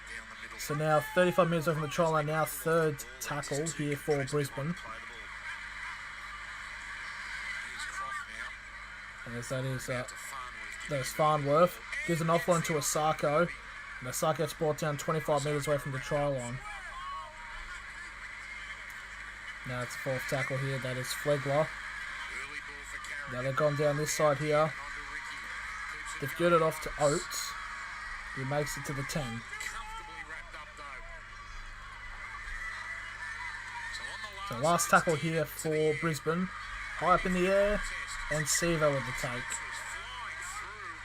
down the middle. So now 35 minutes away from the try line. Now third tackle here for Brisbane. Here's Croft now. And as that is To Farnworth. there's Farnworth. Gives an offline to Asako. And Asako gets brought down 25 metres away from the try line. Now it's the fourth tackle here. That is Flegler. Early ball for Carrick. Now they've gone down this side here. On to Ricky. Keeps it They've given it off to Oates. He makes it to the 10. comfortably wrapped up though. So on the So last tackle here for Brisbane. High up in the air, and Sevo with the take. Flying through.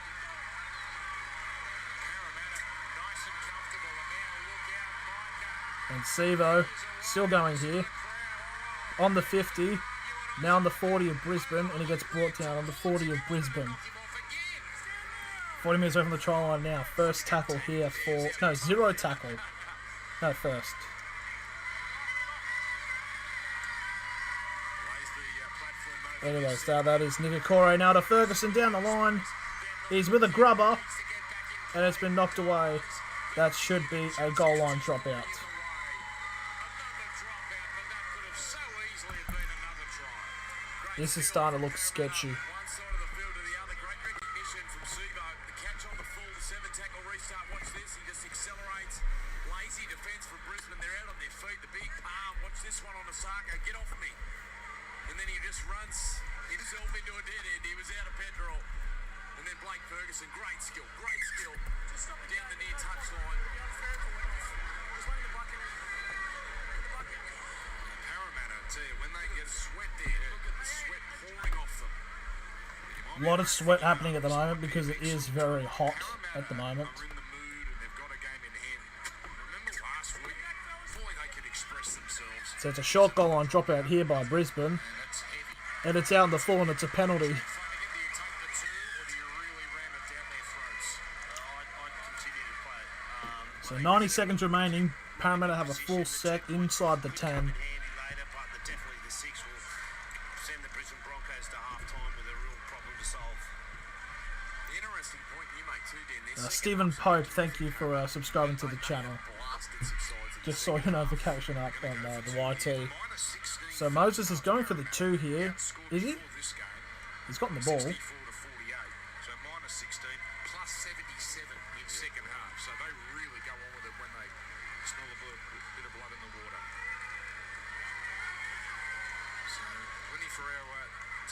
Parramatta, nice and comfortable. And now look out, Micah. And Sevo still going here. On the 50, now on the 40 of Brisbane, and he gets brought down on the 40 of Brisbane. 40 metres away from the try line now. First tackle here for... No, zero tackle. No, first. Anyways, that is Nikokore now to Ferguson down the line. He's with a grubber, and it's been knocked away. That should be a goal line dropout. This is starting to look sketchy. And then he just runs himself into a dead end. He was out of petrol. And then Blake Ferguson, great skill. Down the near touchline. Parramatta, I tell you, when they get sweat there, look at the sweat pouring off them. A lot of sweat happening at the moment because it is very hot at the moment. Are in the mood and they've got a game in hand. Remember last week, before they could express themselves. So it's a short goal line dropout here by Brisbane. And it's out in the full and it's a penalty. So 90 seconds remaining. Parramatta have a full set inside the 10. Stephen Pope, thank you for subscribing to the channel. Just saw your notification up on the YT. So Moses is going for the 2 here. Is he? He's gotten the ball. So minus 16 plus 77 in second half. So they really go on with it when they smell a bit of blood in the water. So 24 hour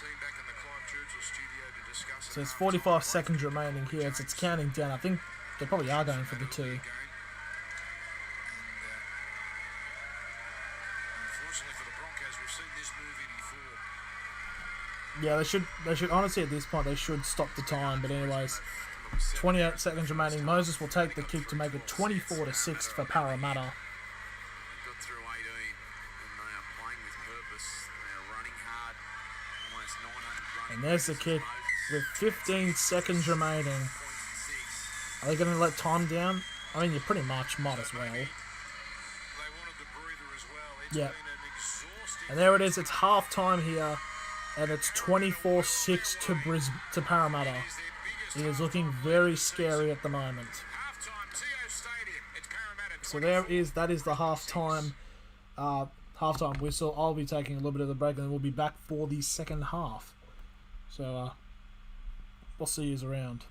team back in the Clive Churchill studio to discuss it. So it's 45 seconds remaining here as it's counting down. I think they probably are going for the 2. Yeah, they should honestly at this point they should stop the time, but anyways, 28 seconds remaining. Moses will take the kick to make it 24-6 for Parramatta. Got through 18 and they are playing with purpose. They are running hard. Almost 900 running. And there's the kick with 15 seconds remaining. Are they going to let time down? I mean, you pretty much might as well. They wanted the breather as well. It's Yeah. been an exhausting. And there it is. It's half time here. And it's 24-6 to Parramatta. It is looking very scary at the moment. So that is the halftime whistle. I'll be taking a little bit of the break and then we'll be back for the second half. So we'll see you around.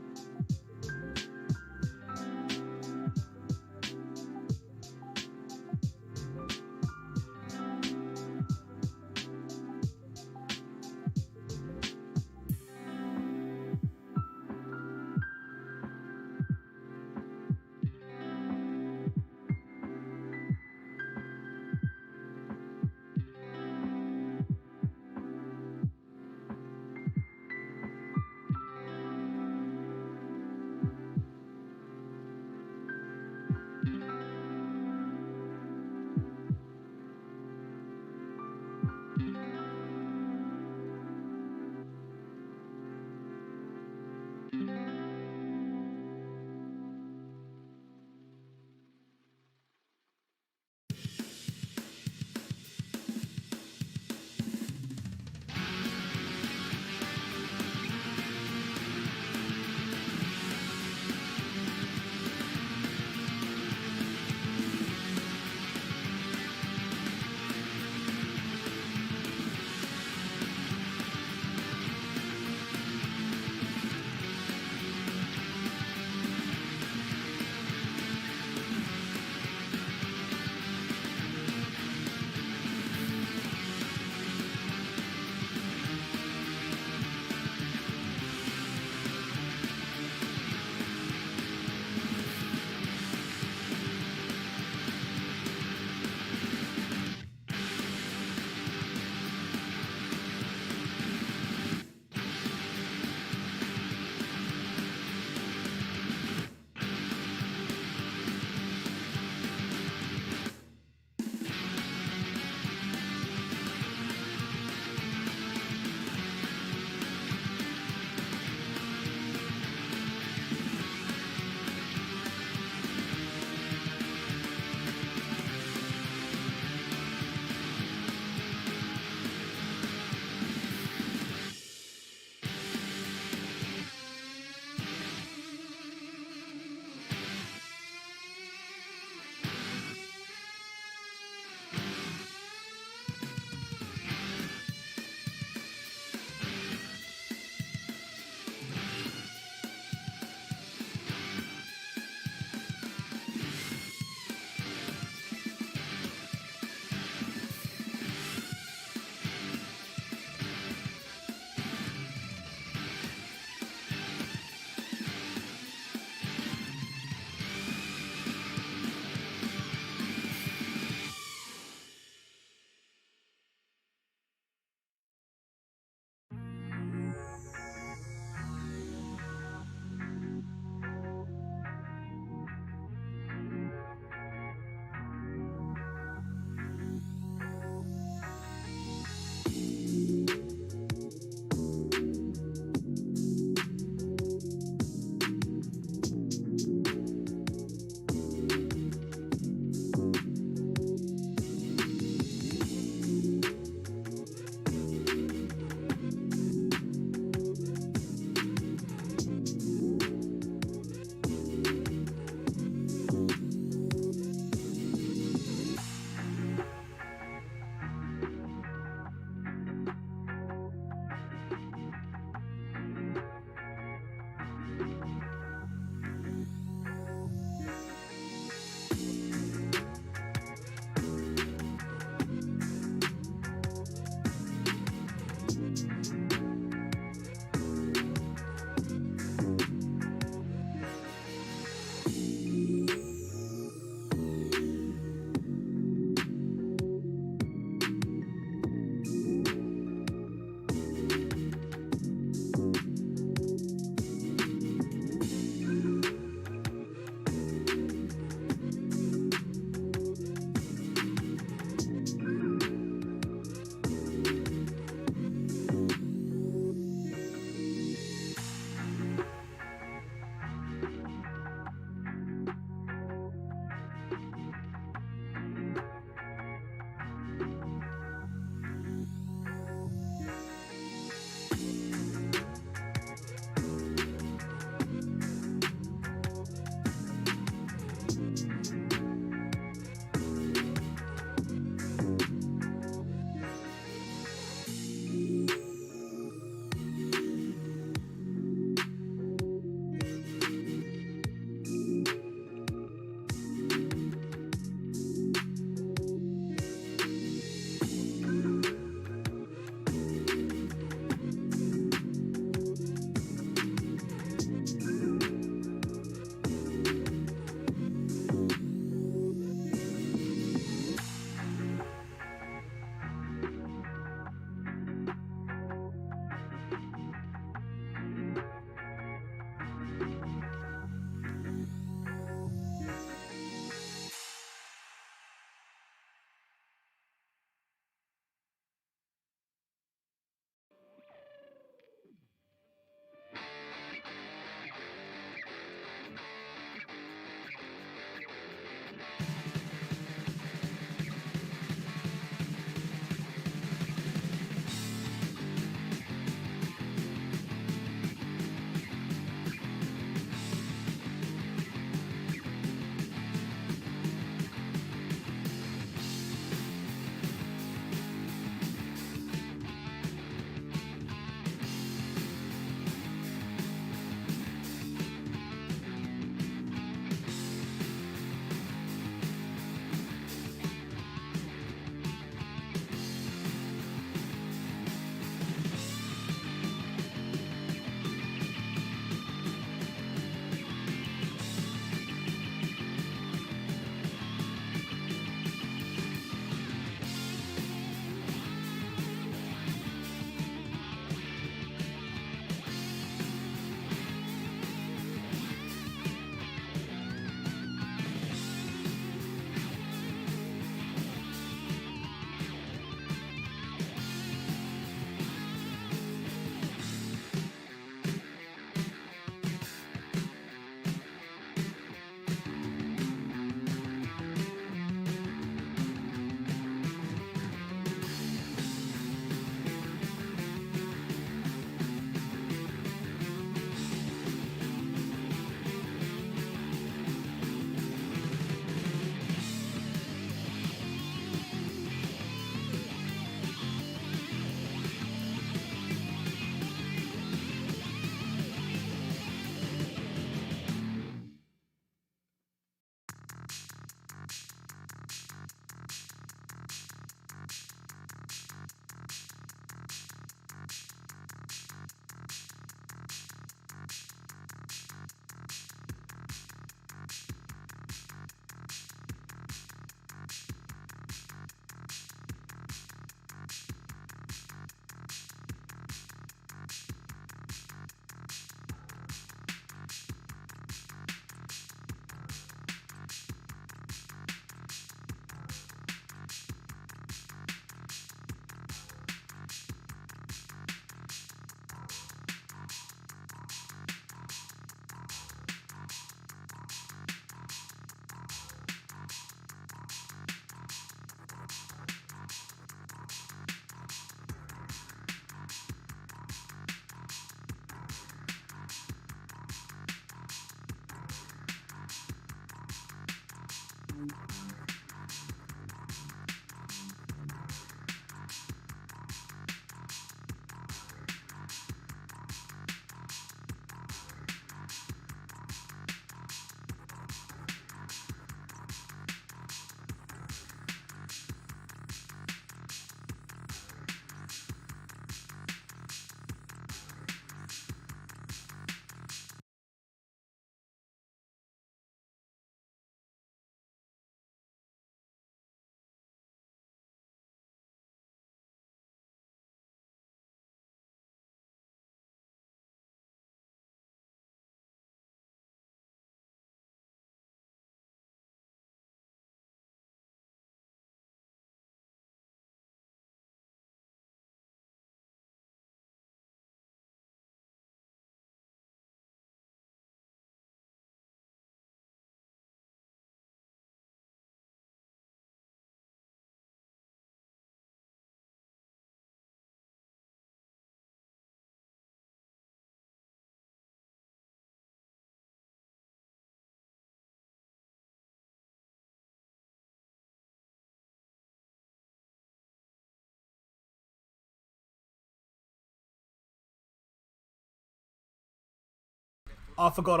I forgot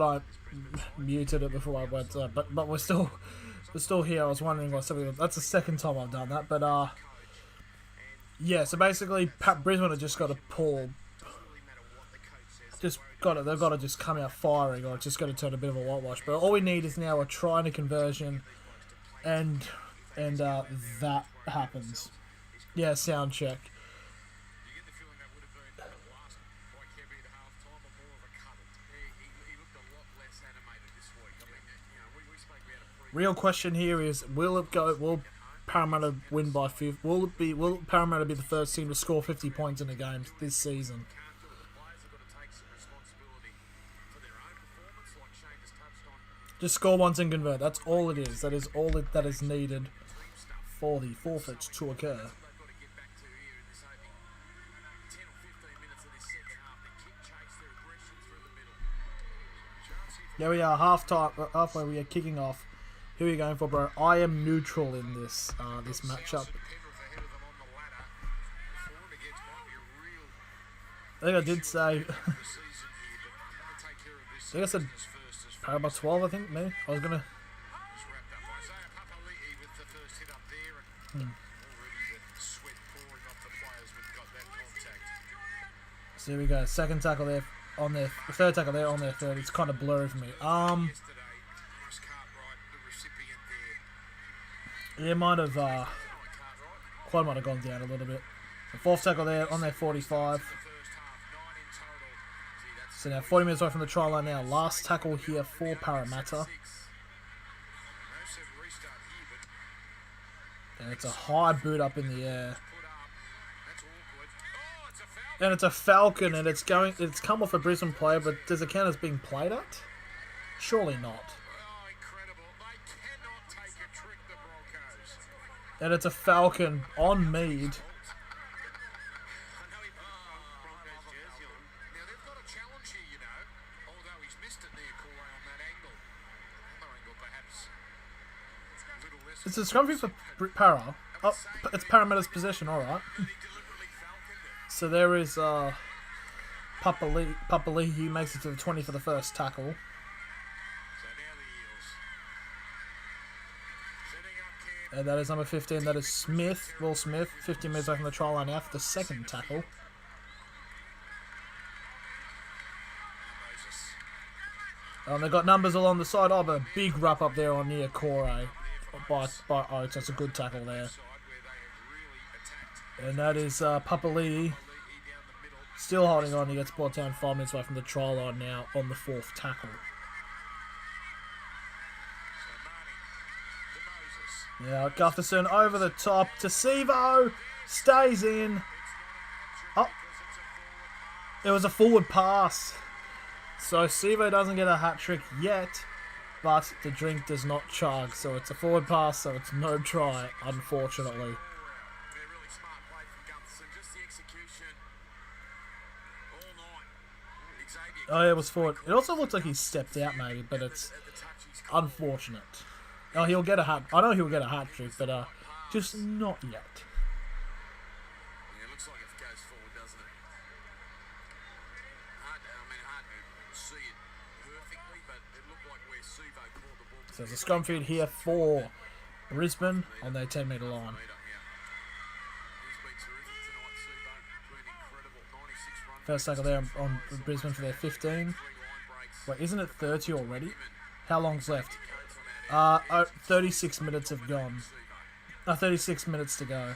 I muted it before I went. But we're still here. I was wondering what something. That's the second time I've done that. But yeah. So basically, Brisbane have just got to pull. They've got to just come out firing, or it's just going to turn a bit of a whitewash. But all we need is now a try and a conversion, and that happens. Yeah, sound check. Real question here is: Will Parramatta win by 50? Will Parramatta be the first team to score 50 points in a game this season? Just score once and convert. That's all it is. That is all that is needed for the forfeits to occur. There we are, halfway. We are kicking off. Who are you going for, bro? I am neutral in this matchup. I think I did say. I think I said Parramatta 12. I think maybe I was gonna. So here we go. Second tackle there on their third tackle there on their third. It's kind of blurry for me. Yeah, might have Quad might have gone down a little bit. The fourth tackle there on their 45. So now 40 minutes away from the try line now. Last tackle here for Parramatta. And it's a high boot up in the air. And it's a Falcon, and it's come off a Brisbane player, but does it count as being played at? Surely not. And it's a Falcon on Mead. It's a scrumpy for Para. Oh, it's Parramatta's possession, alright. So there is Papali'i. He makes it to the 20 for the first tackle. And that is number 15. That is Smith, Will Smith. 15 minutes away from the try line now for the second tackle. They've got numbers along the side. Oh, but a big wrap up there on near Corey by Oates. That's a good tackle there. And that is Papali'i. Still holding on. He gets brought down 5 minutes away from the try line now on the fourth tackle. Yeah, Gutherson over the top. Tasivo stays in. Oh, it was a forward pass. So Sivo doesn't get a hat trick yet, but the drink does not chug. So it's a forward pass, so it's no try, unfortunately. Oh, yeah, it was forward. It also looks like he stepped out maybe, but it's unfortunate. Oh, he'll get a hat. I know he'll get a hat trick, but just not yet. Yeah, it looks like it goes forward, doesn't it? Hard to see it perfectly, but it looked like where Sivo caught the ball. So there's a scrum feed here for Brisbane on their 10-metre line. First tackle there on Brisbane for their 15. Wait, isn't it 30 already? How long's left? 36 minutes have gone. 36 minutes to go.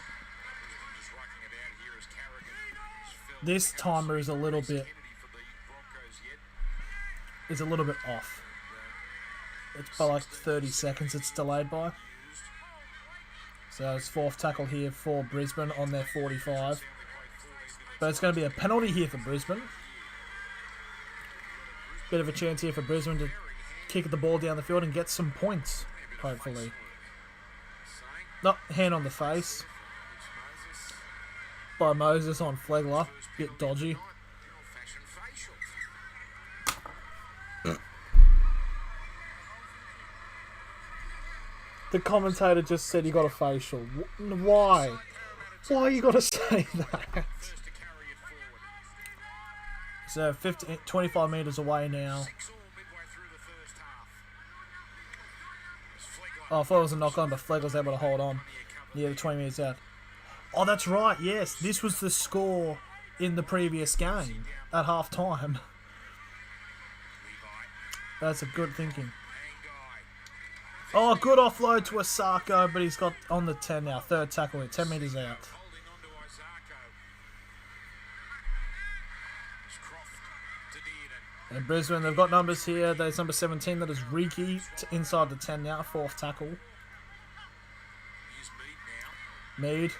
This timer is a little bit off. It's by like 30 seconds it's delayed by. So it's fourth tackle here for Brisbane on their 45. But it's going to be a penalty here for Brisbane. Bit of a chance here for Brisbane to kick the ball down the field and get some points, hopefully. Not hand on the face by Moses on Flegler. Bit dodgy. The commentator just said he got a facial. Why? Why you got to say that? So 25 metres away now. 6-all midway through the first half. Oh, I thought it was a knock on, but Flegg was able to hold on. Yeah, the 20 metres out. Oh, that's right, yes. This was the score in the previous game at half time. That's a good thinking. Oh, good offload to Asako, but he's got on the 10 now. Third tackle here, 10 metres out. Holding on to Isako. It's Croft to Dearden. And Brisbane, they've got numbers here. There's number 17, that is Riki, inside the 10 now. Fourth tackle. Here's Mead now. Mead,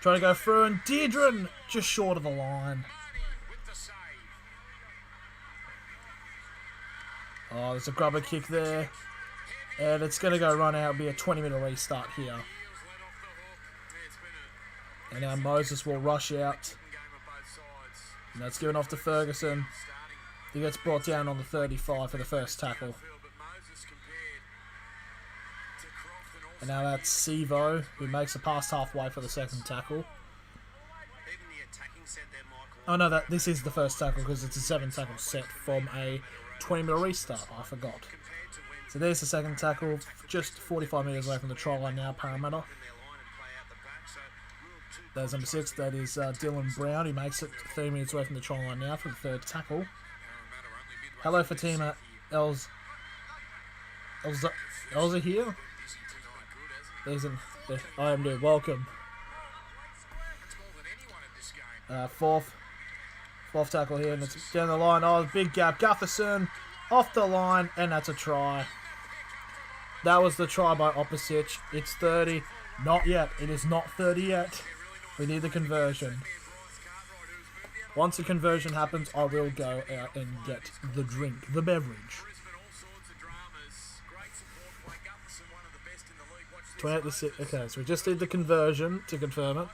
trying to go through, and Deirdre just short of the line. Marty with the save. Oh, there's a grubber kick there. And it's going to go run out. It'll be a 20-minute restart here. Eels let off the hook. It's been a And now Moses will rush out. game of both sides. And that's given off to Ferguson. Starting He gets brought down on the 35 for the first tackle. field, but Moses compared to Croft and also And now that's Sivo, who makes a pass halfway for the second tackle. even the attacking set there, Michael. Oh no, this is the first tackle because it's a 7 tackle set from a 20-minute restart. I forgot. Compared to when So there's the second tackle, just 45 metres away from the try line now, Parramatta. in their line and play out the back. So rule 2. There's number 6, that is Dylan Brown, who makes it 30 minutes away from the try line now for the third tackle. Parramatta only midway Hello through Fatima this Elza here. busy tonight. Good, hasn't it? There's I am doing welcome. It's more than anyone in this game. Fourth tackle here, and it's down the line. Oh, big gap. Gutherson off the line, and that's a try. That was the try by Opposite. It's 30. Not yet. It is not 30 yet. We need the conversion. Once the conversion happens, I will go out and get the drink, the beverage. Brisbane, all sorts of dramas. Great support by Gutherson, one of the best in the league. Watch this. 28 to 6. Okay, so we just need the conversion to confirm it.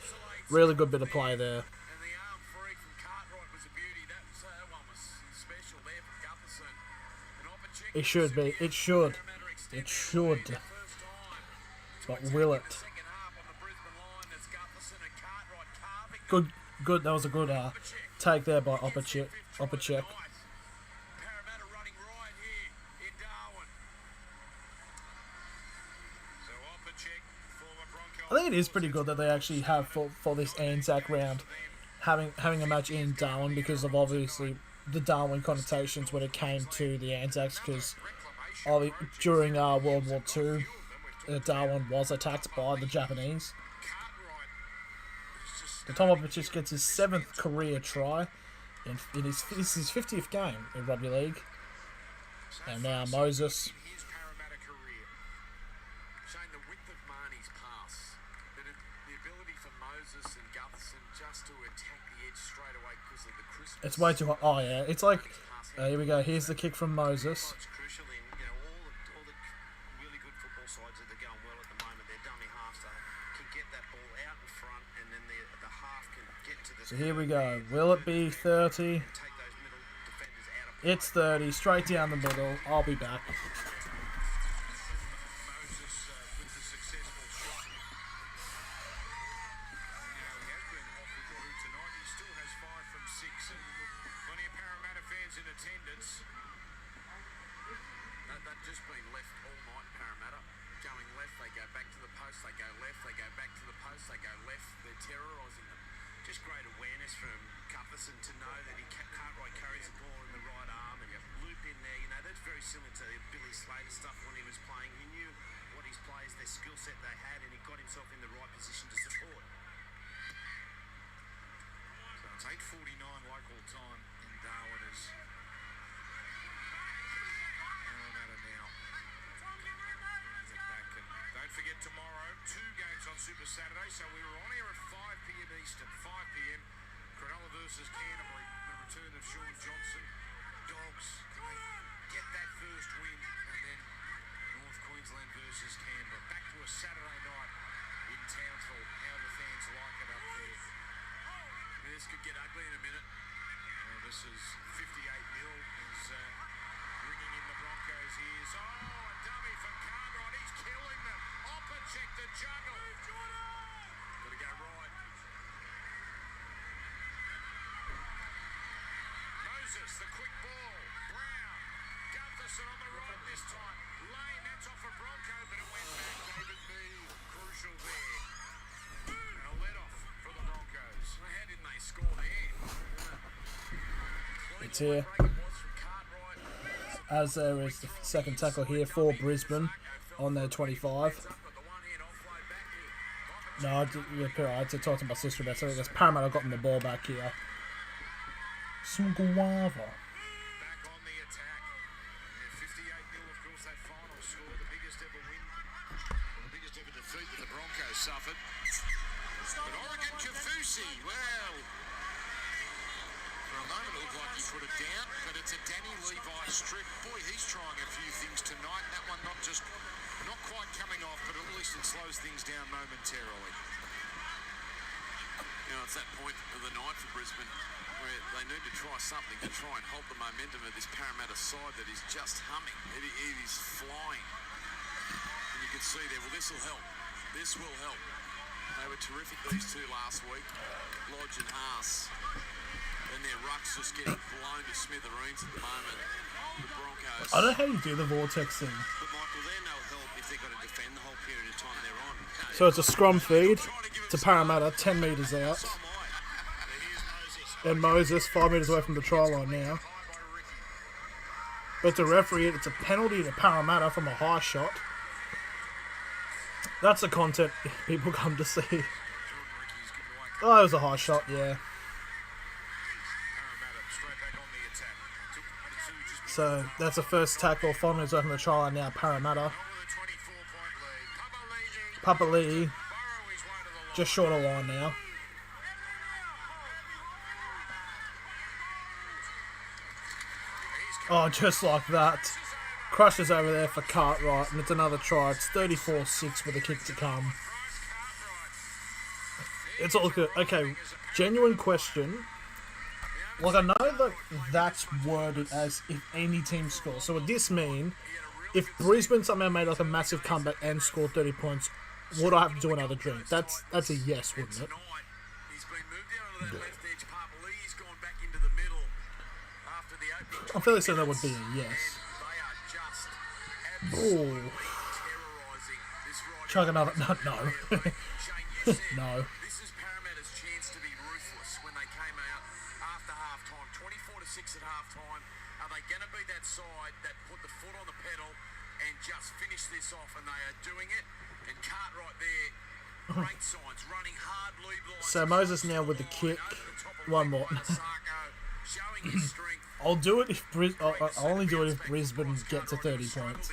Really good bit of play there. And the arm free from Cartwright was a beauty. That one was special there from Gutherson. An opportunity. It should be. It should. It should. First time. But will it? Second half on the Brisbane line. That's Gutherson and Cartwright carving. Good. That was a good take there by Opacek. Parramatta running right here in Darwin. So Opacek, former Bronco. I think it is pretty good that they actually have for this ANZAC round having a match in Darwin because of obviously the Darwin connotations when it came to the ANZACs because during World War II, Darwin was attacked by the Japanese. Cartwright is just The Tom Opacek gets his 7th career try in his 50th game in rugby league. And now Moses. in his Parramatta career, showing the width of Marnie's pass, but the ability for Moses and Gutherson just to attack the edge straight away because of the crispness. It's way too hot. Oh yeah, it's like here we go. Here's the kick from Moses. It's crucial in all the really good football sides that are going well at the moment. Their dummy halves can get that ball out in front, and then the half can get to the. So here we go. Will it be 30? Take those middle defenders out of. It's 30, straight down the middle. I'll be back. Moses with the successful shot. He has been off the draw tonight. He still has 5 from 6, and plenty of Parramatta fans in attendance. They've just been left all night, Parramatta. Going left, they go back to the post, they go left, they go back to the post, they go left. They're terrorising them. Just great awareness from Gutherson to know that Cartwright carries the ball in the right arm and loop in there. You know, that's very similar to Billy Slater stuff when he was playing. He knew what his players, their skill set they had, and he got himself in the right position to support. So it's 8:49 local time in Darwin as Parramatta now. Get back and don't forget tomorrow, 2 games on Super Saturday. So we were on here at 5 p.m. Eastern, 5 p.m. Cronulla versus Canterbury. The return of Sean Johnson. Dogs, can they get that first win? And then North Queensland versus Canberra. Back to a Saturday night in Townsville. How the fans like it up there. This could get ugly in a minute. This is 58 Moses, the quick ball. Brown. Gutherson on the right this time. Lane, that's off a Bronco, but it went back. David Mead, crucial there. And a let off for the Broncos. Well, how didn't they score there? It's here. As there is the second tackle here for Brisbane on their 25. No, I had to talk to my sister about something. Because Parramatta got the ball back here. Some guava. Back on the attack. 58-0, of course, that final score. The biggest ever win. The biggest ever defeat that the Broncos suffered. But Oregon Kafusi, well, for a moment it looked like he put it down, but it's a Danny Levi strip. Boy, he's trying a few things tonight. That one not quite coming off, but at least it slows things down momentarily. You know, it's that point of the night for Brisbane where they need to try something to try and hold the momentum of this Parramatta side that is just humming. It is flying. And you can see there, well, this will help. This will help. They were terrific, these two, last week. Lodge and Haas. And their ruck's just getting blown to smithereens at the moment. The Broncos. I don't know how you do the vortex thing. But Michael, they're no help if they've got to defend the whole period of time they're on. So it's a scrum feed to Parramatta, 10 metres out. And Moses, 5 metres away from the try line now. But the referee, it's a penalty to Parramatta from a high shot. That's the content people come to see. Oh, it was a high shot, yeah. So that's the first tackle, 5 minutes away from the try line now, Parramatta. Papali'i, just short of line now. Oh, just like that. Crushes over there for Cartwright, and it's another try. It's 34-6 with a kick to come. It's all good. Okay, genuine question. Like, I know that that's worded as if any team scores. So would this mean if Brisbane somehow made like a massive comeback and scored 30 points, would I have to do another drink? That's a yes, wouldn't it? I'm fairly certain that would be a yes. Oh. Chug another. No. No. This is Parramatta's chance to be ruthless when they came out after half-time. 24-6 at half-time. Are they going to be that side that put the foot on the pedal and just finish this off? And they are doing it. And Cartwright there, great signs, running hard lead lines. So Moses now with the kick. One more. Showing his strength. I'll do it if I'll only do it if Brisbane get to 30 points.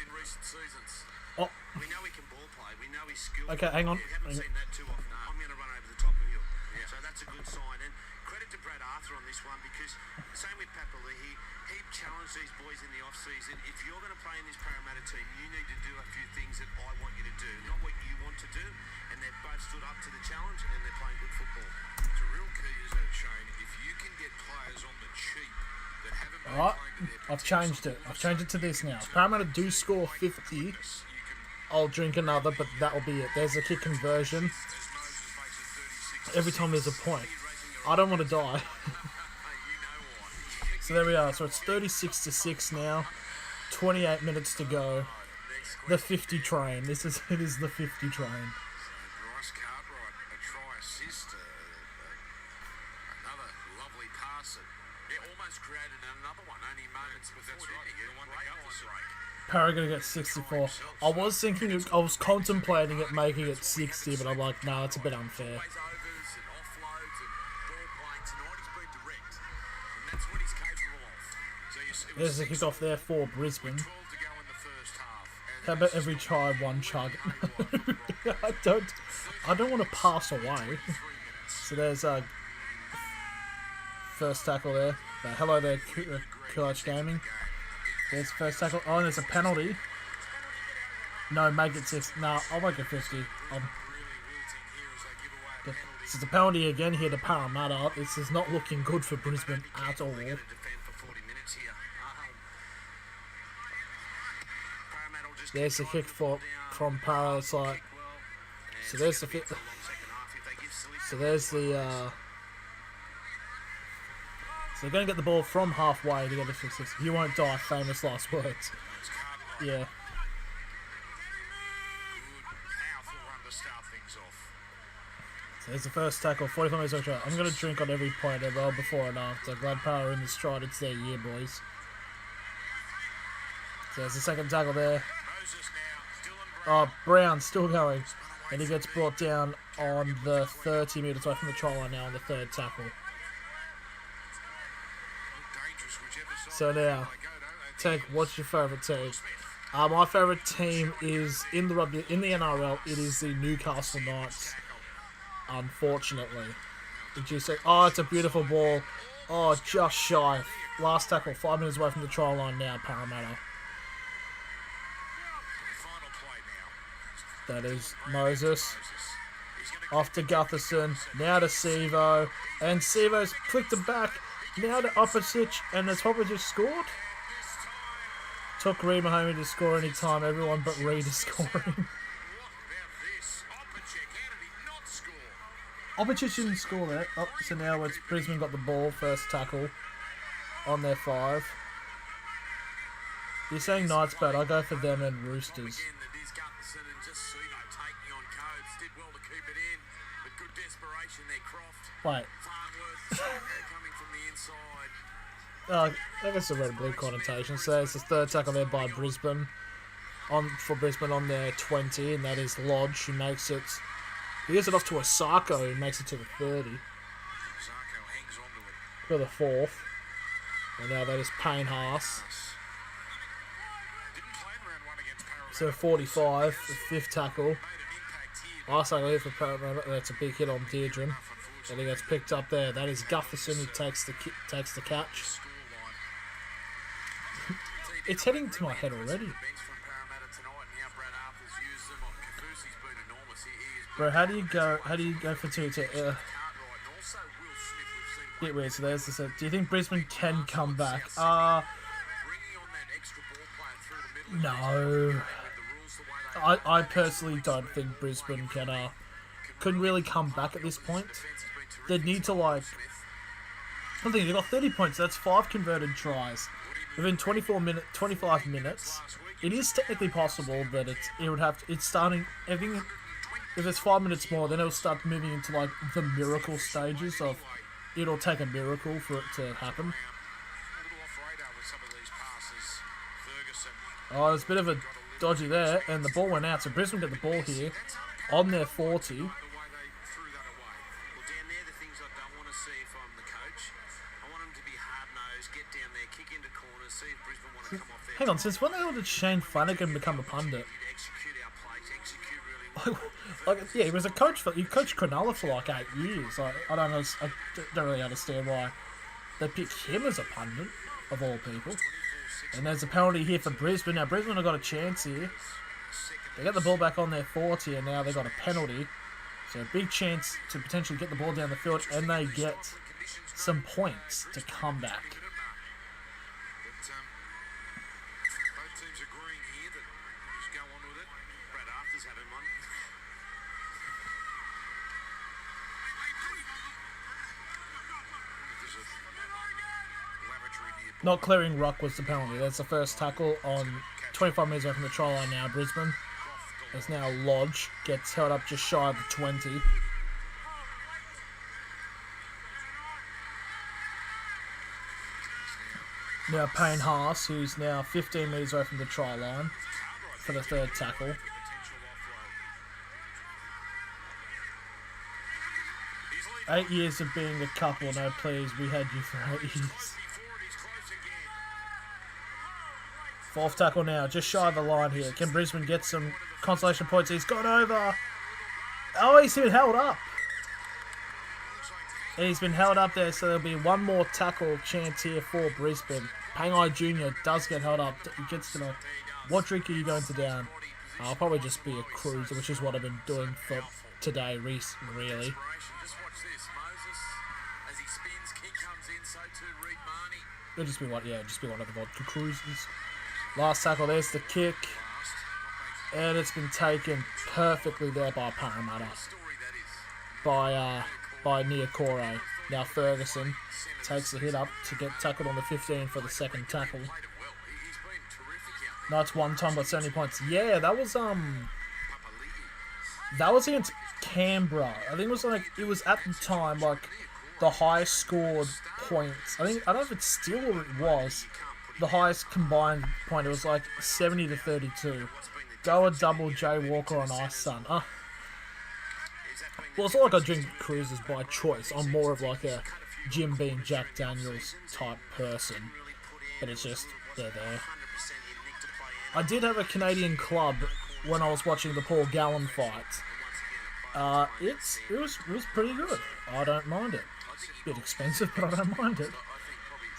Oh. We know he can ball play. We know he's skilled. Okay, hang on. We haven't seen that too often. I'm going to run over the top of you. Yeah. So that's a good sign. And credit to Brad Arthur on this one because same with Papali'i. He challenged these boys in the off-season. If you're going to play in this Parramatta team, you need to do a few things that I want you to do, not what you want to do. And they've both stood up to the challenge and they're playing good football. It's a real key, isn't it, Shane? If you can get players on the cheap that haven't been Alright, playing to their I've changed it. I've changed it to this now. If Parramatta do score 50, I'll drink another, but that'll be it. There's a kick conversion. Every time there's a point. I don't want to die. So there we are. So it's 36-6 now. 28 minutes to go. The 50 train. It is the 50 train. Bryce Cartwright, a try assist, another lovely pass. It almost created another one, only moments before. That's right. The one that Gutherson. Parra gonna get 64. I was thinking, I was contemplating it making it 60, but I'm like, nah, it's a bit unfair. There's a kick off there for Brisbane. How about every try, one chug? I don't want to pass away. So there's a first tackle there. Hello there, Coach Gaming. There's the first tackle. Oh, and there's a penalty. No, make it 6. Nah, I'll make it 50. This is a penalty again here to Parramatta. This is not looking good for Brisbane at all. There's the kick from Parra. It's like, so there's the fit. So there's the So they're going to get the ball from halfway to get the 50. You won't die, famous last words. Yeah. Powerful run to start things off. So there's the first tackle, 45 minutes extra. I'm going to drink on every point as well, before and after. Glad Power in the stride, it's their year, boys. So there's the second tackle there. Moses now. Dylan Brown. Oh, Brown still going. And he gets brought down on the 30 metres away from the try line now on the third tackle. Dangerous whichever side So now, they go, don't they? Tank, what's your favourite team? My favourite team is in the NRL. It is the Newcastle Knights. Unfortunately, did you say? Oh, it's a beautiful ball. Oh, just shy. Last tackle, 5 minutes away from the try line now. Parramatta. Final play now. That is Moses. He's going to Off to Gutherson. Now to Sevo, and Sevo's flicked it back. Now to Opposite, and it's probably just scored. Took Reed Mahoney to score any time. Everyone but Reed is scoring. What about this? Opacek, how did he not score? Opposite didn't score there. Oh, so now it's Brisbane got the ball. First tackle on their 5. You're saying Knights bad. I go for them and Roosters. Again, that is Gutherson and just Sino taking on codes. Did well to keep it in, but good desperation there, Croft. Wait. Farnworth coming from the inside. I guess a red and blue connotation. So it's the third tackle there by Brisbane. For Brisbane on their 20, and that is Lodge who makes it. He gets it off to Osako who makes it to the 30 Zarko hangs on to it. for the 4th. And now that is Payne Haas. Didn't play in round 1 against Parramatta. So 45, the 5th tackle. Made an impact here. Last tackle here for Parramatta. That's a big hit on Deirdre. And he gets picked up there. That is Gutherson who takes the catch. It's heading to my head already. Bro, how do you go for 2 to bit weird. So there's the. Do you think Brisbane can come back? No. I personally don't think Brisbane couldn't really come back at this point. They'd need to I think they've got 30 points. That's 5 converted tries within 25 minutes. It is technically possible, but it's starting. I think if it's 5 minutes more, then it'll start moving into the miracle stages of. It'll take a miracle for it to happen. Oh, there's a bit of a dodgy there, and the ball went out. So Brisbane get the ball here on their 40. Hang on, since when the hell did Shane Flanagan become a pundit? Yeah, he was a coach he coached Cronulla for 8 years. I don't really understand why they pick him as a pundit of all people. And there's a penalty here for Brisbane. Now Brisbane have got a chance here. They get the ball back on their 40, and now they've got a penalty. So a big chance to potentially get the ball down the field, and they get some points to come back. Both teams agreeing here that just go on with it. Brad Arthur's having one. There's a lavatory near. Not clearing ruck was the penalty. That's the first tackle on 25 metres away from the try line now, Brisbane. As now Lodge gets held up just shy of the 20. Now Payne Haas, who's now 15 metres away from the try line for the third tackle. 8 years of being a couple, no please, we had you for 8 years. 4th tackle now, just shy of the line here. Can Brisbane get some consolation points? He's gone over. Oh, he's been held up. He's been held up there, so there'll be one more tackle chance here for Brisbane. Pangai Jr. does get held up. He gets to the... What drink are you going to down? I'll probably just be a cruiser, which is what I've been doing for today, really. Just watch this, Moses. As he spins, kick comes in, so too Reed Mahoney. It'll just be one of the vodka cruisers. Last tackle, there's the kick. And it's been taken perfectly there by Parramatta. By Niokore. Now Ferguson takes the hit up to get tackled on the 15 for the second tackle. Knights one time got 70 points. Yeah, that was against Canberra. I think it was at the time like the highest scored points. I don't know if it's still or it was the highest combined point. It was like 70 to 32. Go a double Jay Walker on Ice Sun. Well, it's not like I drink cruises by choice. I'm more of like a Jim Beam, Jack Daniels type person. But it's just, they're there. I did have a Canadian club when I was watching the Paul Gallen fight. It was pretty good. I don't mind it. A bit expensive, but I don't mind it.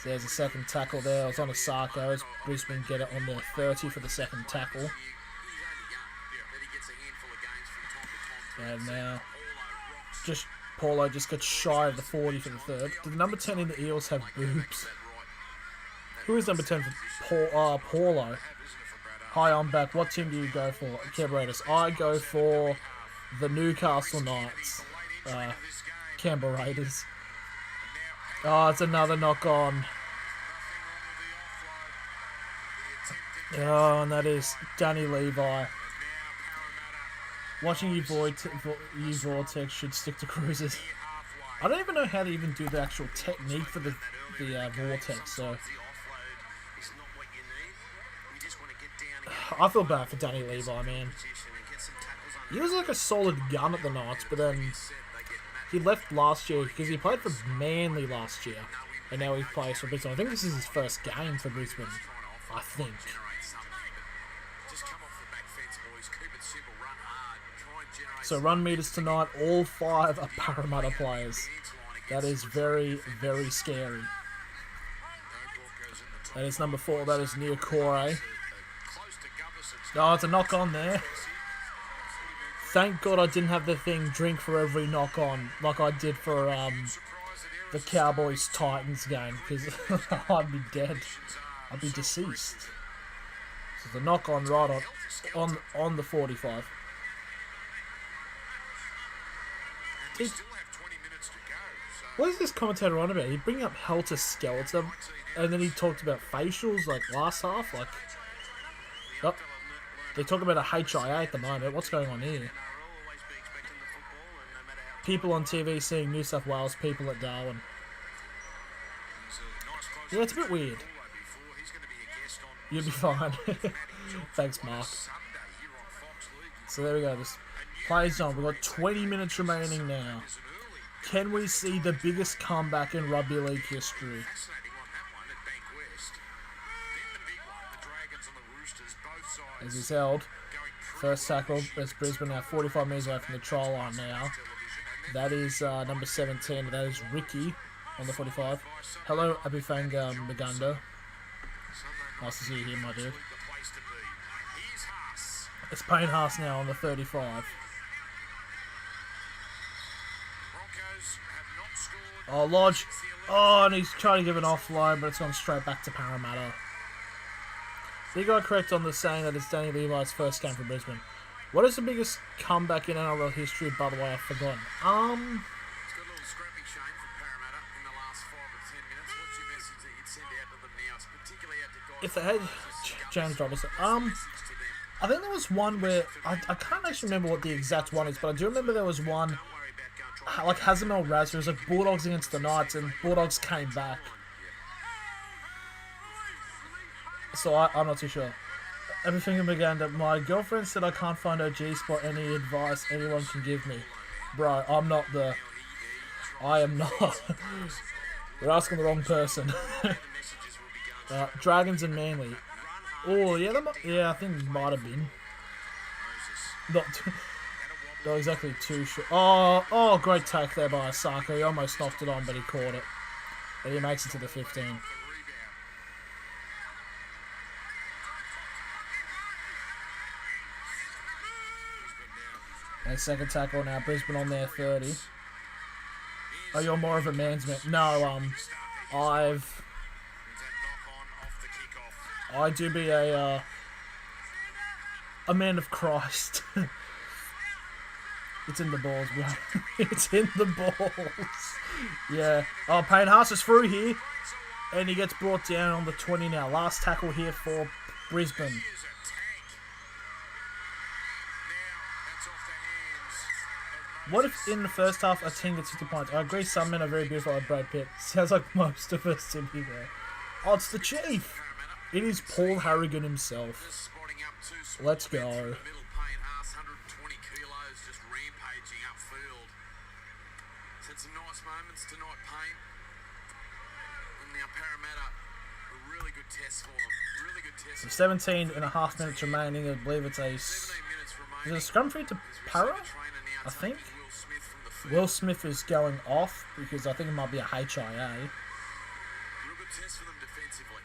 So there's a second tackle there. It was on a Sarko as Brisbane get it on their 30 for the second tackle. And now, Paulo just gets shy of the 40 for the third. Did the number 10 in the Eels have boobs? Who is number 10 for Paulo? Hi, I'm back. What team do you go for? Canberra Raiders. I go for the Newcastle Knights. Canberra Raiders. Oh, it's another knock on. Oh, and that is Danny Levi. Watching you Vortex should stick to cruises. I don't even know how to even do the actual technique for the Vortex, so... I feel bad for Danny Levi, man. He was like a solid gun at the Knights, but then he left last year because he played for Manly last year, and now he plays for Brisbane. I think this is his first game for Brisbane. I think. So run meters tonight, all 5 are Parramatta players. That is very, very scary. That is number 4. That is near Corey. Oh, it's a knock on there. Thank God I didn't have the thing drink for every knock on like I did for the Cowboys Titans game, because I'd be dead. I'd be deceased. So the knock on right on the 45. What is this commentator on about? He bring up Helter Skelter, and then he talked about facials like last half. Like, oh, they talk about a HIA at the moment. What's going on here? People on TV seeing New South Wales people at Darwin. Yeah, it's a bit weird. You'll be fine. Thanks, Mark. So there we go. This plays on. We've got 20 minutes remaining now. Can we see the biggest comeback in rugby league history? As he's held. First tackle. That's Brisbane now 45 metres away from the try line now. That is number 17. That is Ricky on the 45. Hello, Abifanga Magunda. Nice to see you here, my dude. It's Payne Haas now on the 35. Oh, Lodge. Oh, and he's trying to give an offload, but it's gone straight back to Parramatta. He got correct on the saying that it's Danny Levi's first game for Brisbane. What is the biggest comeback in NRL history, by the way? I've forgotten. If they had James Robinson, I think there was one where I can't actually remember what the exact one is, but I do remember there was one like Hazemel Raz, it was like Bulldogs against the Knights, and Bulldogs came back. So I'm not too sure. Everything began that my girlfriend said I can't find her G-spot. Any advice anyone can give me? Bro, I am not. You're asking the wrong person. Dragons and Manly. Oh, yeah, I think it might have been. Not exactly too sure. Oh, great take there by Asako. He almost knocked it on, but he caught it. But he makes it to the 15. And second tackle now, Brisbane on their 30. Oh, you're more of a man's man. No, I do be a man of Christ. It's in the balls, bro. It's in the balls. Yeah. Oh, Payne Haas is through here. And he gets brought down on the 20 now. Last tackle here for Brisbane. He is a tank. Now, that's off the hands of What if in the first half a team gets 50 points? I agree some men are very beautiful like Brad Pitt. Sounds like most of us to be there. Oh, it's the Chief. It is Paul Harrigan himself. spotting up two Let's small men go. through the middle. Payne Haas, 120 kilos, just rampaging upfield. He's had some nice moments tonight, Payne. And now Parramatta, a really good test for them. Really good test. 17 and a half minutes remaining. I believe it's a... 17 minutes Is remaining. it a scrum feed to Para? I think. Will Smith is going off because I think it might be a HIA. Real good test for them defensively.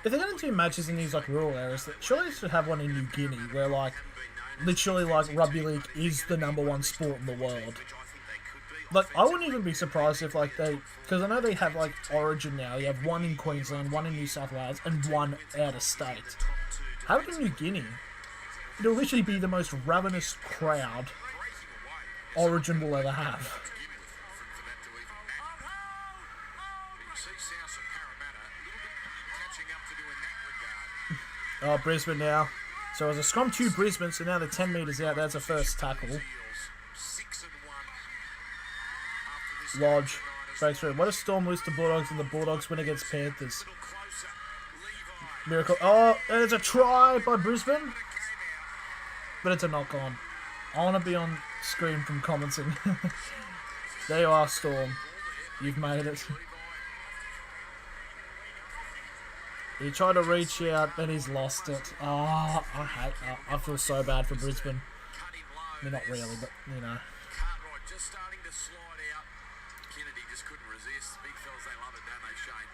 If they're going to do matches in these like rural areas, surely they should have one in New Guinea where like literally like rugby league is the #1 sport in the world. Like I wouldn't even be surprised if like they, because I know they have like Origin now. You have one in Queensland, one in New South Wales, and one out of state. Have it in New Guinea. It'll literally be the most ravenous crowd Origin will ever have. Oh, Brisbane now. So it was a scrum to Brisbane, so now they're 10 metres out. That's a first tackle. Lodge breaks through. What if Storm lose to Bulldogs and the Bulldogs win against Panthers? Miracle. Oh, and it's a try by Brisbane. But it's a knock-on. I want to be on screen from commenting. There you are, Storm. You've made it. He tried to reach out, and he's lost it. Oh, I feel so bad for Brisbane. I mean, not really, but, you know. Cartwright just starting to slide out. Kennedy just couldn't resist. Big fellas, they love it, don't they, Shane?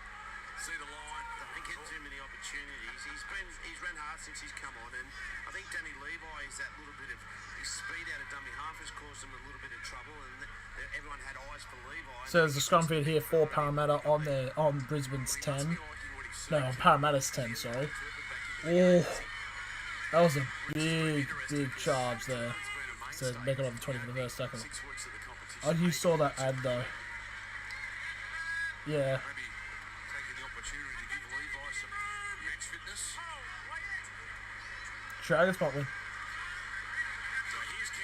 See the line. Don't get too many opportunities. He's run hard since he's come on, and I think Danny Levi is that little bit of his speed out of dummy half has caused him a little bit of trouble, and everyone had eyes for Levi. So there's a scrum feed here for Parramatta on Brisbane's 10. No, on Parramatta's 10, sorry. Oh, that was a big charge there. So make it on the 20 for the first tackle. Oh, you saw that ad though. Yeah. Dragons might win.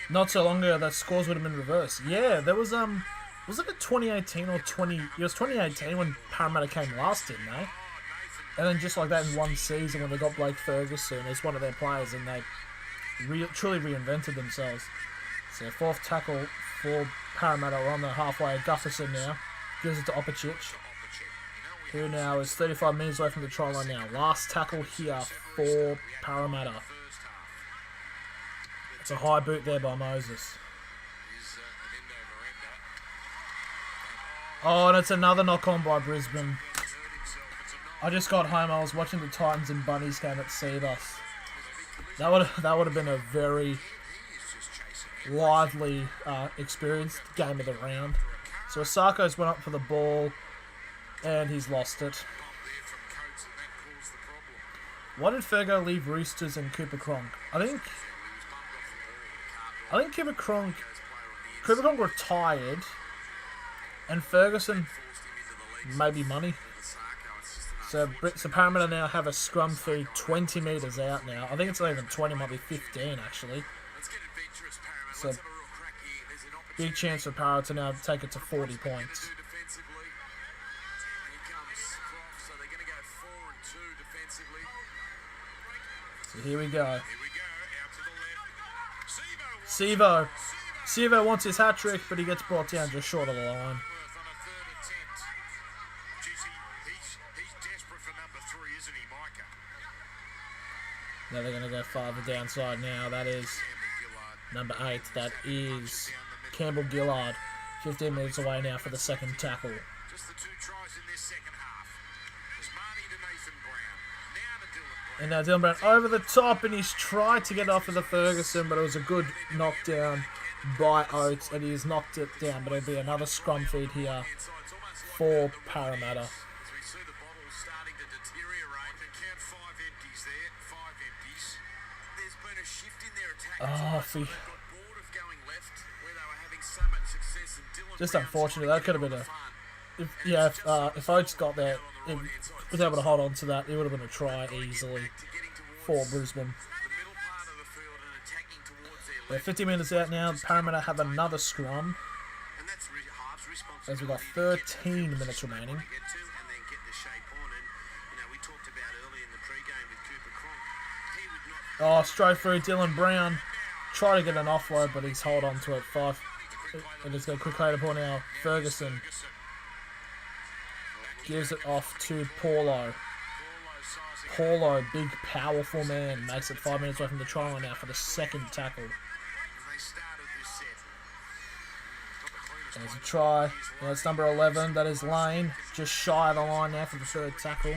Not so long ago, that scores would have been reversed. Yeah, there was it a 2018 or 20? It was 2018 when Parramatta came last, didn't they? And then just like that in one season when they got Blake Ferguson as one of their players, and they truly reinvented themselves. So fourth tackle for Parramatta. We're on the halfway. Gufferson now gives it to Opachich, who now is 35 minutes away from the try line now. Last tackle here for Parramatta. It's a high boot there by Moses. Oh, and it's another knock-on by Brisbane. I just got home. I was watching the Titans and Bunnies game at Seabass. That would have been a very lively experience, game of the round. So Osakos went up for the ball, and he's lost it. Why did Fergo leave Roosters and Cooper Cronk? I think Cooper Cronk retired, and Ferguson maybe money. So Parramatta now have a scrum feed 20 metres out now. I think it's not even 20, might be 15 actually. So big chance for Parramatta to now take it to 40 points. So here we go. Sevo wants his hat-trick, but he gets brought down just short of the line. Now they're going to go farther downside now. That is number 8. That is Campbell Gillard. 15 minutes away now for the second tackle. Just the 2 tries in this second half. Marnie to Nathan Brown. Now to Dylan Brown. And now Dylan Brown over the top, and he's tried to get off of the Ferguson, but it was a good knockdown by Oates, and he's knocked it down. But it'll be another scrum feed here for Parramatta. Oh, Just unfortunate. That could have been a... If Oates got that, if was able to hold on to that, it would have been a try easily for Brisbane. 50 minutes out now. Parramatta have another scrum. As we've got 13 minutes remaining. Oh, straight through Dylan Brown. Try to get an offload, but he's hold on to it. And it's got a quick rate upon now. Ferguson gives it off to Paulo. Paulo, big, powerful man, makes it 5 minutes away from the try line now for the second tackle. There's a try. That's number 11. That is Lane. Just shy of the line now for the third tackle.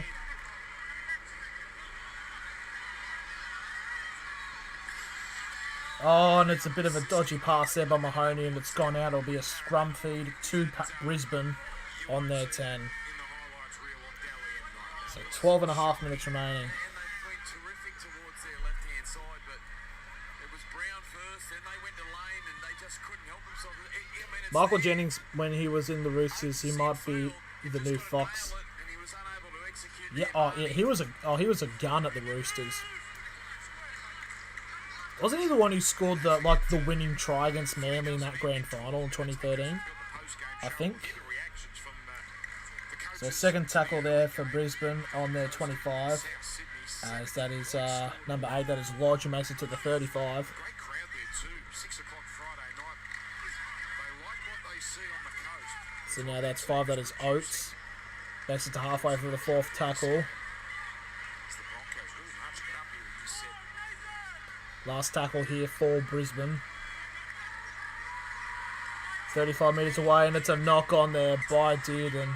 Oh, and it's a bit of a dodgy pass there by Mahoney, and it's gone out. It'll be a scrum feed to Brisbane on their 10. So 12 and a half minutes remaining. Michael Jennings, when he was in the Roosters, he might be the new Fox. Yeah, he was a gun at the Roosters. Wasn't he the one who scored the winning try against Manly in that grand final in 2013? I think. So second tackle there for Brisbane on their 25. As that is number 8, that is Lodge, who makes it to the 35. So now that's 5, that is Oates. Makes it to halfway for the fourth tackle. Last tackle here for Brisbane. 35 metres away, and it's a knock on there by Dearden.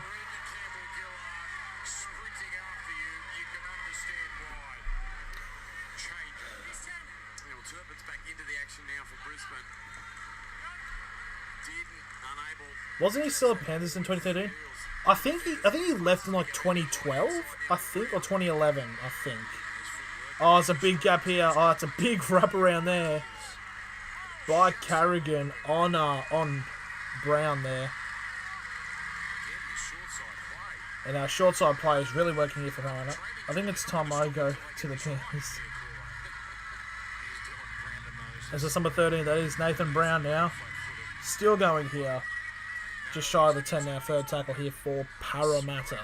Wasn't he still at Panthers in 2013? I think he left in like 2012, I think, or 2011, I think. Oh, it's a big gap here. Oh, it's a big wraparound there by Carrigan on Brown there. And our short side play is really working here for Parramatta. I think it's time I go to the Panthers. As a number 13, that is Nathan Brown now. Still going here. Just shy of the 10 now. Third tackle here for Parramatta.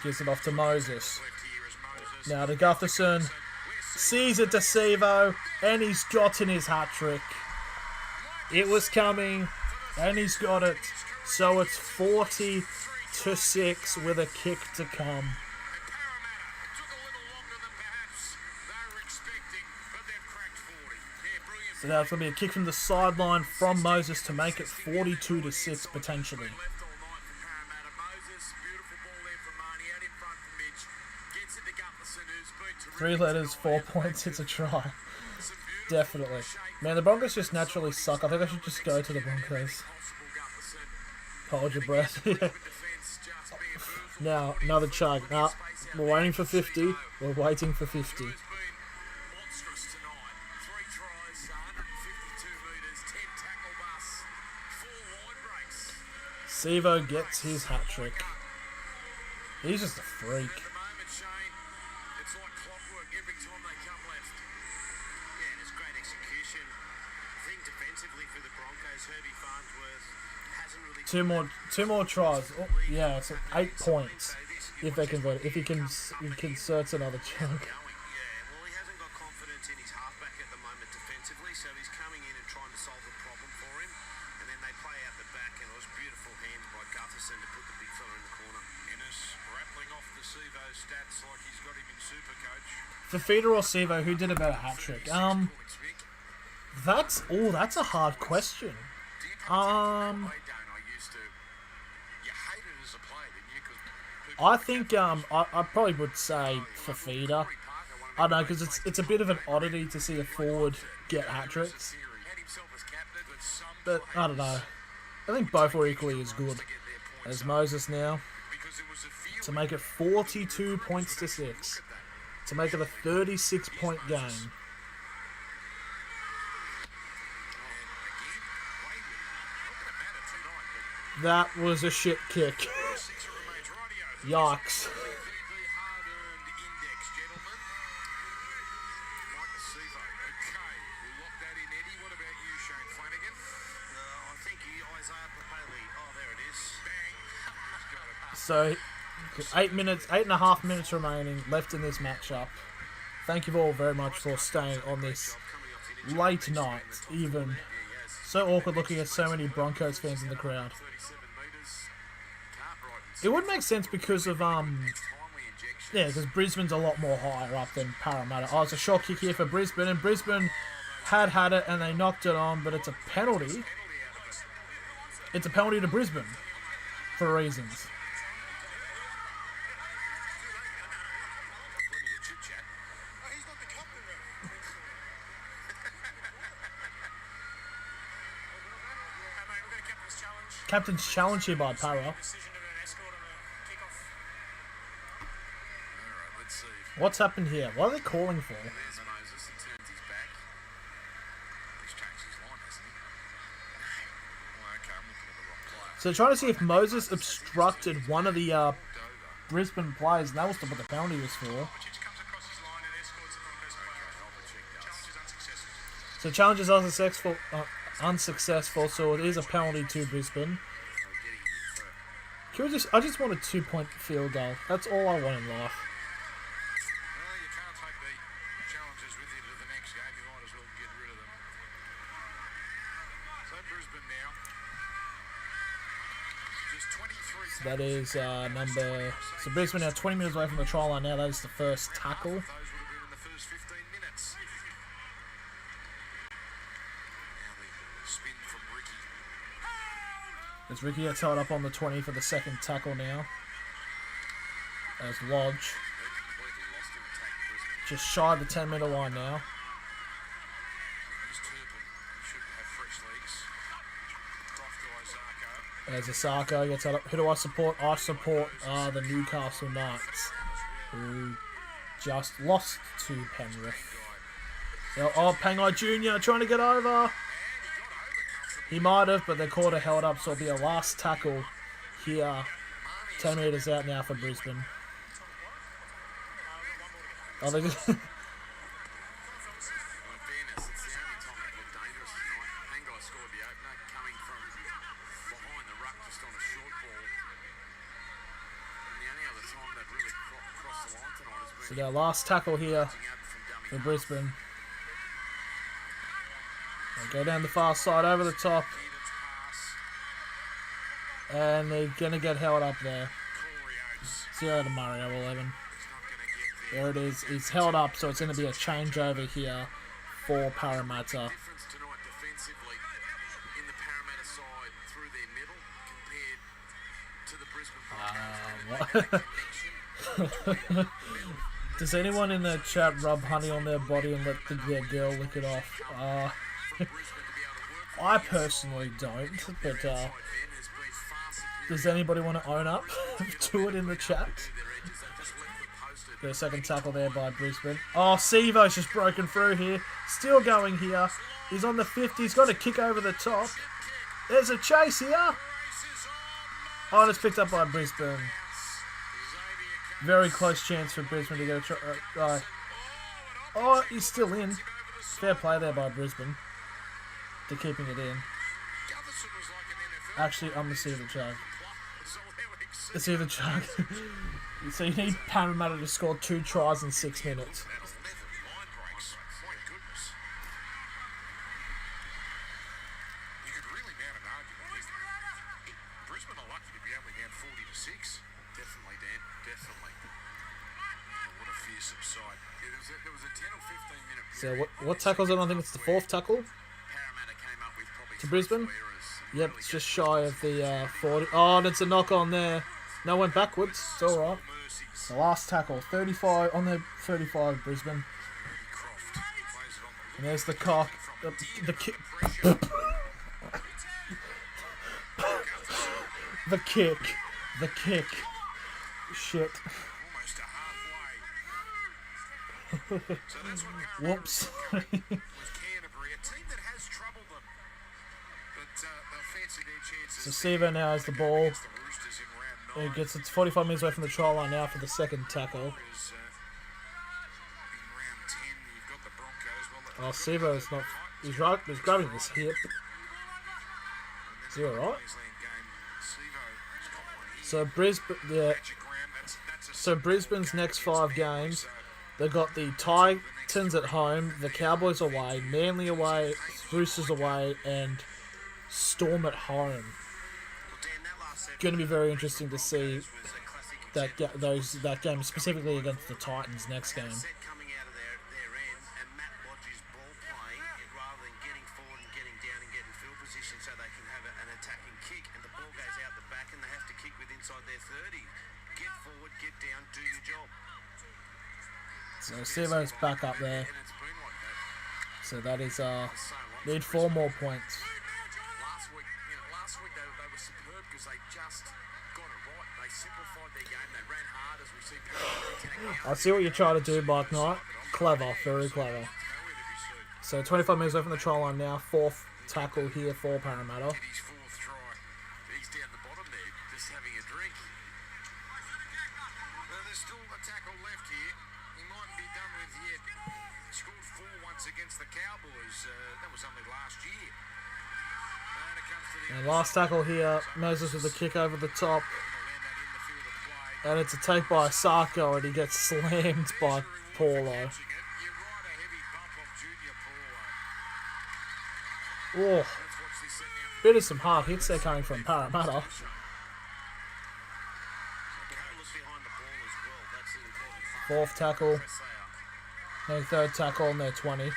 Gives it off to Moses. Now to Gutherson. Sees it to Sevo. And he's gotten his hat-trick. It was coming. And he's got it. So it's 40-6 with a kick to come. So now it's going to be a kick from the sideline from Moses to make it 42-6 potentially. 3 letters, 4 points, it's a try. Definitely. Man, the Broncos just naturally suck. I think I should just go to the Broncos. Hold your breath. Now, another chug. We're waiting for 50. We're waiting for 50. Sevo gets his hat-trick. He's just a freak. Two more tries. Oh, yeah, so 8 points if they convert it. If he converts another chunk. Yeah, well, he hasn't got confidence in his halfback at the moment defensively, so he's coming in and trying to solve the problem for him. And then they play out the back, and it was beautiful hands by Gutherson to put the big fella in the corner. Ennis rattling off the Sevo stats like he's got him in Supercoach. Fafita or Sevo, who did a better hat trick? That's a hard question. I think I probably would say Fafita. I don't know, because it's a bit of an oddity to see a forward get hat tricks. But I don't know. I think both were equally as good. As Moses now to make it 42 points to 6. To make it a 36-point game. That was a shit kick. Six remains. Rightio. Yikes. The hard-earned index, gentlemen. Mike Acevo. Okay, we'll lock that in, Eddie. What about you, Shane Flanagan? I think Isaiah Papali. Oh, there it is. Bang. He's got it. So, 8.5 minutes remaining left in this matchup. Thank you all very much for staying on this late night, even. So awkward looking at so many Broncos fans in the crowd. 37 metres. Can't right and It would make sense because of, timely injection. yeah, because Brisbane's a lot more higher up than Parramatta. Oh, it's a short kick here for Brisbane, and Brisbane had it and they knocked it on, but it's a penalty. Penalty out of it. It's a penalty to Brisbane for reasons. Plenty of chit-chat. Oh, he's not the captain, though. Hey, mate, we've got a captain's challenge. Captain's challenge here by Parra. Decision of an escort on the kickoff. All right, let's see. What's happened here? What are they calling for? There's Moses. He turns his back. He's changed his line, hasn't he? No. Well, okay, I'm looking at the wrong player. So they're trying to see if Moses obstructed one of the Dover. Brisbane players, and that was what the penalty was for. Which comes across his line and escorts the Broncos player. Challenge is unsuccessful. So challenges are unsuccessful, so it is a penalty to Brisbane. Can we I just want a 2-point field goal. That's all I want in life. Well, you can't take the challenges with you to the next game. You might as well get rid of them. So Brisbane now. Just 23 That is number... So Brisbane now 20 minutes away from the try line now. That is the first tackle. Those would have been in the first 15 minutes. Now the spin from Ricky. As Ricky gets held up on the 20 for the second tackle now. As Lodge They completely lost him attack Brisbane. just shy of the 10-metre line now. Here's Turpin. He should have fresh legs. Croft to Isako. As Asako gets held up. Who do I support? I support the Newcastle Knights, who just lost to Penrith. Oh, Pangai Jr. trying to get over. He might have, but they called a held up, so it'll be a last tackle here. 10 metres out now for Brisbane. Oh, they just... Well, in fairness, it's the only time it looked dangerous tonight. Pangai scored the opener, coming from behind the ruck just on a short ball. And the only other time they've really crossed the line tonight has So been their last tackle here out from dummy for half. Brisbane. They go down the far side, over the top, Needed pass. and they're going to get held up there. Corey Oates 0 to Mario 11. is not going to get there. There it is. He's held up, so it's going to be a changeover here for Parramatta. Difference tonight defensively in the Parramatta side through their middle compared to the Brisbane Broncos. They had a connection. Does anyone in the chat rub honey on their body and let their girl lick it off? Brisbane to be able to work I personally don't, but Ben has been far superior. does anybody want to own up to it in the chat? Their edges, they've just left them posted. The second tackle there by Brisbane. Oh, Sevo's just broken through here. Still going here. He's on the 50. He's got a kick over the top. There's a chase here. Races on. Oh, and it's picked up by Brisbane. Very close chance for Brisbane to get a try. Oh, he's still in. Fair play there by Brisbane to keeping it in. Gutherson was like an NFL Actually, I'm going to see the chug. so there we see. Let's see the chug. So you need Parramatta to score 2 tries in 6 minutes. About 11 line breaks. My goodness. You could really mount an argument here. Brisbane are lucky to be only down 40 to 6. Definitely, Dan. Definitely. What a fearsome sight. There was a 10 or 15 minute So period. what tackle's it? I think it's the 4th tackle Parramatta came up with probably to Brisbane. 3 errors. Yep, it's just shy of the 40. Oh, and it's a knock on there. No, went backwards. It's all right. Mercies. The last tackle, 35 on the 35, Brisbane. Croft plays it on the And there's the cock. The kick. pressure. The kick. The kick. Shit. Almost to halfway. So that's what Whoops. with Canterbury, a team that has troubled them. But So Sevo now has the ball. It gets it's 45 minutes away from the try line now for the second tackle. Oh, Sevo is not. He's right. He's grabbing his hip. Is he alright? So Brisbane, So Brisbane's next 5 games, they've got the Titans at home, the Cowboys away, Manly away, Roosters away, and Storm at home. Going to be very interesting to see that game specifically against the Titans next game. So Sevo's back up there. So that is need 4 more points. Last week they were superb because they just got it right. They simplified their game. They ran hard as we see. I see what you're trying to do, Mike Knight. Clever, very clever. So 25 minutes away from the try line now. 4th tackle here for Parramatta. His 4th try. He's down the bottom there, just having a drink. There's still a tackle left here. He mightn't be done with yet. He scored 4 once against the Cowboys. That was only last year. And last tackle here, Moses with a kick over the top. And it's a take by Sarko, and he gets slammed by Paulo. Oh, bit of some hard hits there coming from Parramatta. 4th tackle. No 3rd tackle on their 20.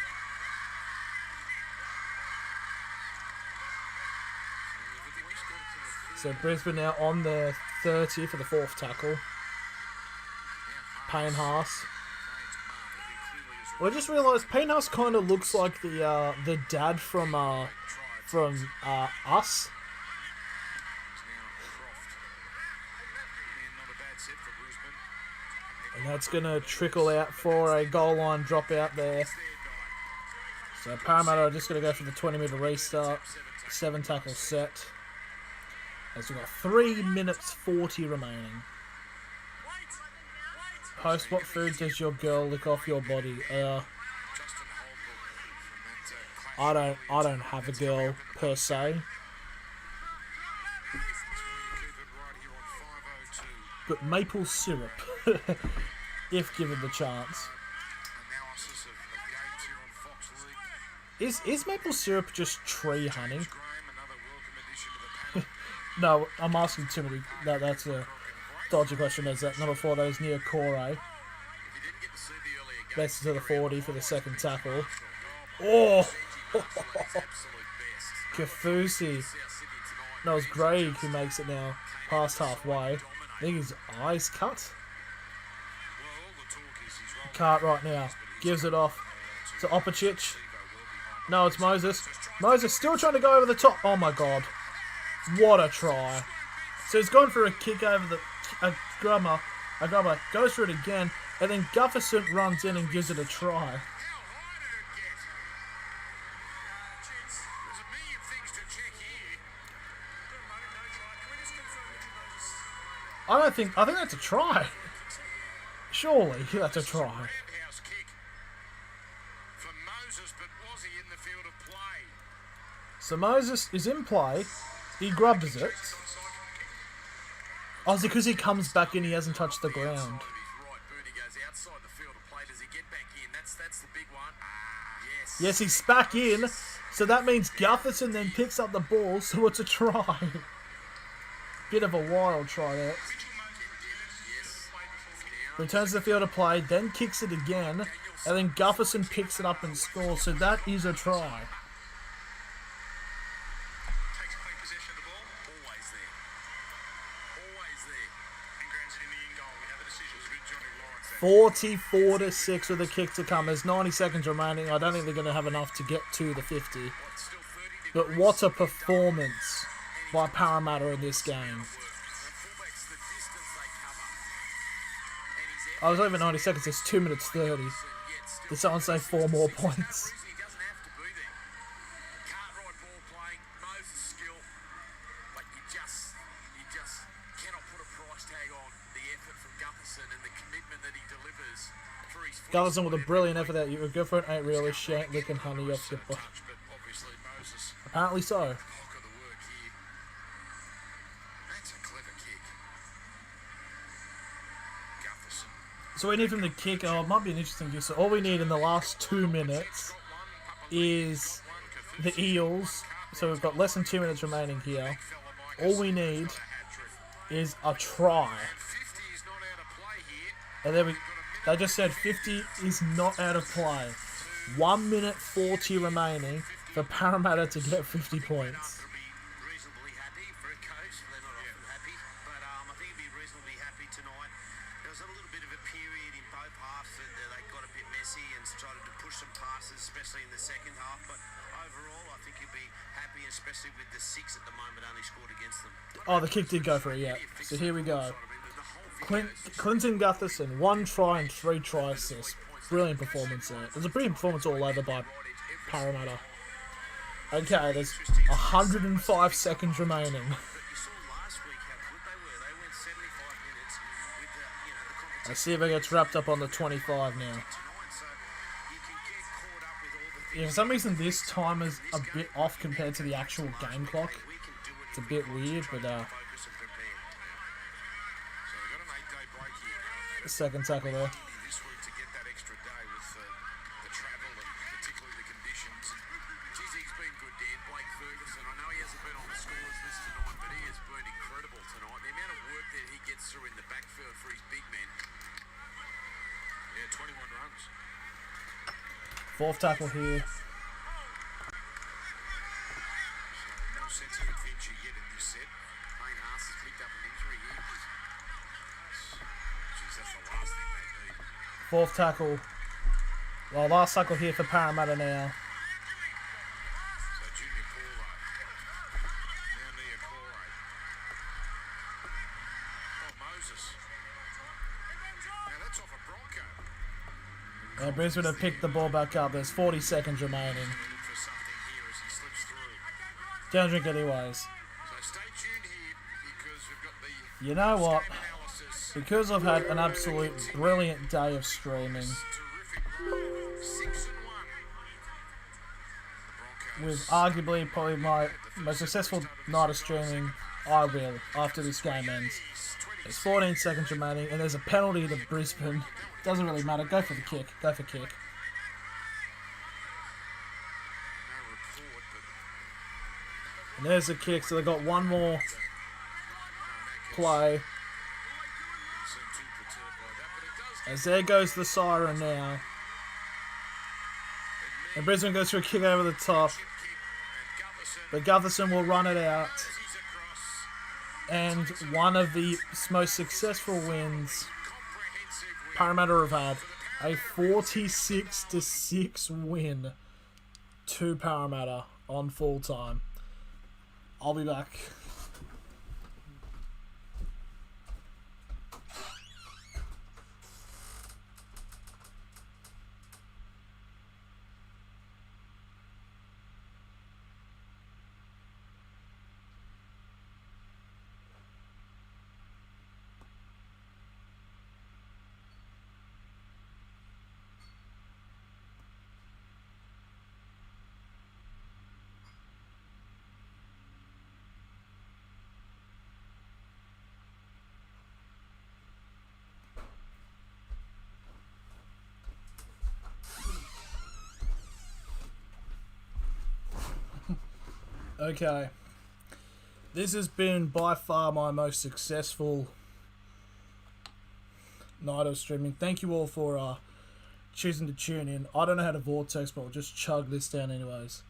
So Brisbane now on their 30 for the 4th tackle. Payne Haas. Well, I just realised Payne Haas kind of looks like the dad from Us. And that's going to trickle out for a goal line dropout there. So Parramatta are just going to go for the 20-metre restart. 7 tackle set. As we've got 3 minutes 40 remaining. Host, what food does your girl lick off your body? I don't have a girl per se. But maple syrup, if given the chance. Is maple syrup just tree honey? No, I'm asking too many. That's a dodgy question. There's that number 4. That is near Corey. Best to the 40 for the 2nd tackle. Oh! Kafusi. No, it's Greg who makes it now. Past halfway. I think his eyes cut. Cartwright now. Gives it off to Opachich. No, it's Moses. Moses still trying to go over the top. Oh my god. What a try. So he's gone for a kick over the... A grubber goes for it again, and then Gufferson runs in and gives it a try. I think that's a try. Surely that's a try. So Moses is in play. He grubs it. Oh, is it because he comes back in, he hasn't touched the ground? Yes, he's back in. So that means Gufferson then picks up the ball, so it's a try. Bit of a wild try there. Returns to the field of play, then kicks it again, and then Gufferson picks it up and scores, so that is a try. 44-6 with a kick to come. There's 90 seconds remaining. I don't think they're going to have enough to get to the 50. But what a performance by Parramatta in this game. I was over 90 seconds. It's 2 minutes 30. Did someone say 4 more points? Gutherson with a brilliant effort there. Your girlfriend ain't really, she ain't licking honey off your butt. But obviously Moses, Apparently so. bulk of the work here. That's a clever kick. Gutherson. So we need from the kick. Oh, it might be an interesting kick. So all we need in the last 2 minutes is the Eels. So we've got less than 2 minutes remaining here. All we need is a try. 50 is not out of play here. And then they just said 50 is not out of play. 1 minute 40 remaining for Parramatta to get 50 points. They'll be reasonably happy for a coach. They're not often happy, but I think he'll be reasonably happy tonight. There was a little bit of a period in both halves that they got a bit messy and started to push some passes, especially in the second half. But overall, I think he'll be happy, especially with the 6 at the moment only scored against them. Oh, the kick did go for it, yeah. So here we go. Clinton Gutherson, 1 try and 3 try assists. Brilliant performance there. It was a brilliant performance all over by Parramatta. Okay, there's 105 seconds remaining. But you saw last week how good they were. They went 75 minutes with the competition Let's see if it gets wrapped up on the 25 now. tonight, so you can get caught up with all the things. Yeah, for some reason this time is a bit off compared to the actual game clock. We can do it. It's a bit weird, but Focus and prepare. So they've got an 8-day break here. the second tackle there. This week to get that extra day with the travel and particularly the conditions. Geez, he's been good, Dan. Blake Ferguson. I know he hasn't been on the scores list tonight, but he has been incredible tonight. The amount of work that he gets through in the backfield for his big men. Yeah, 21 runs. 4th tackle here. No sense of adventure yet in this set. Payne Haas has picked up an injury here. Geez, that's the last thing they need. 4th tackle. Well, last tackle here for Parramatta now. So Junior Corey. Now Nia Corey. Oh, Moses. Now that's off a Bronco. And Brisbane have picked the ball back up. There's 40 seconds remaining. Look for something here as he slips through. Don't drink anyways. So stay tuned here because we've got the You know what? game analysis. Because I've had an absolute brilliant day of streaming, Terrific run. 6-1. The with Broncos. arguably probably my most successful night of streaming, I will, after this game ends. There's 14 seconds remaining, and there's a penalty to Brisbane. Doesn't really matter. Go for the kick. Go for kick. No report, but And there's the kick. So they've got one more play. seem too perturbed by that. But it does As there goes the siren now. And Brisbane goes for a kick over the top. kick and Gutherson But Gutherson will run it out. he's across. And one of the most successful wins Comprehensive win. Parramatta have had. A 46-6 win to Parramatta on full time. I'll be back. Okay. This has been by far my most successful night of streaming. Thank you all for choosing to tune in. I don't know how to vortex, but I'll just chug this down anyways.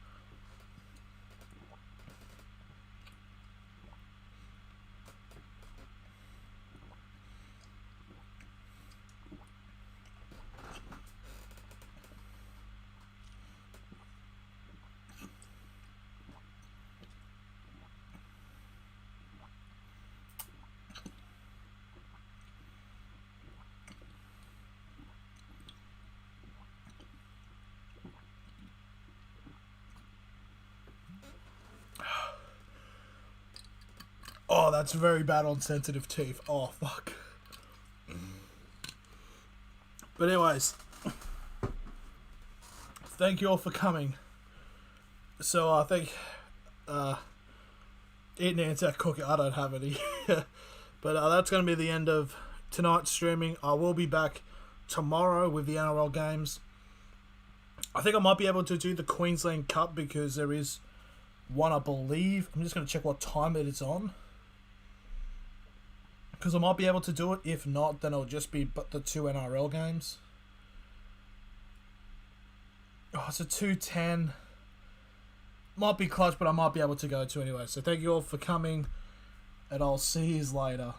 Oh, that's very bad on sensitive teeth. Oh, fuck. But anyways, thank you all for coming. So I think eating ANZAC cookie, I don't have any. But that's going to be the end of tonight's streaming. I will be back tomorrow with the NRL games. I think I might be able to do the Queensland Cup because there is one, I believe. I'm just going to check what time it is on. Because I might be able to do it. If not, then it'll just be but the 2 NRL games. Oh, it's a 2:10. Might be clutch, but I might be able to go to anyway. So thank you all for coming, and I'll see you later.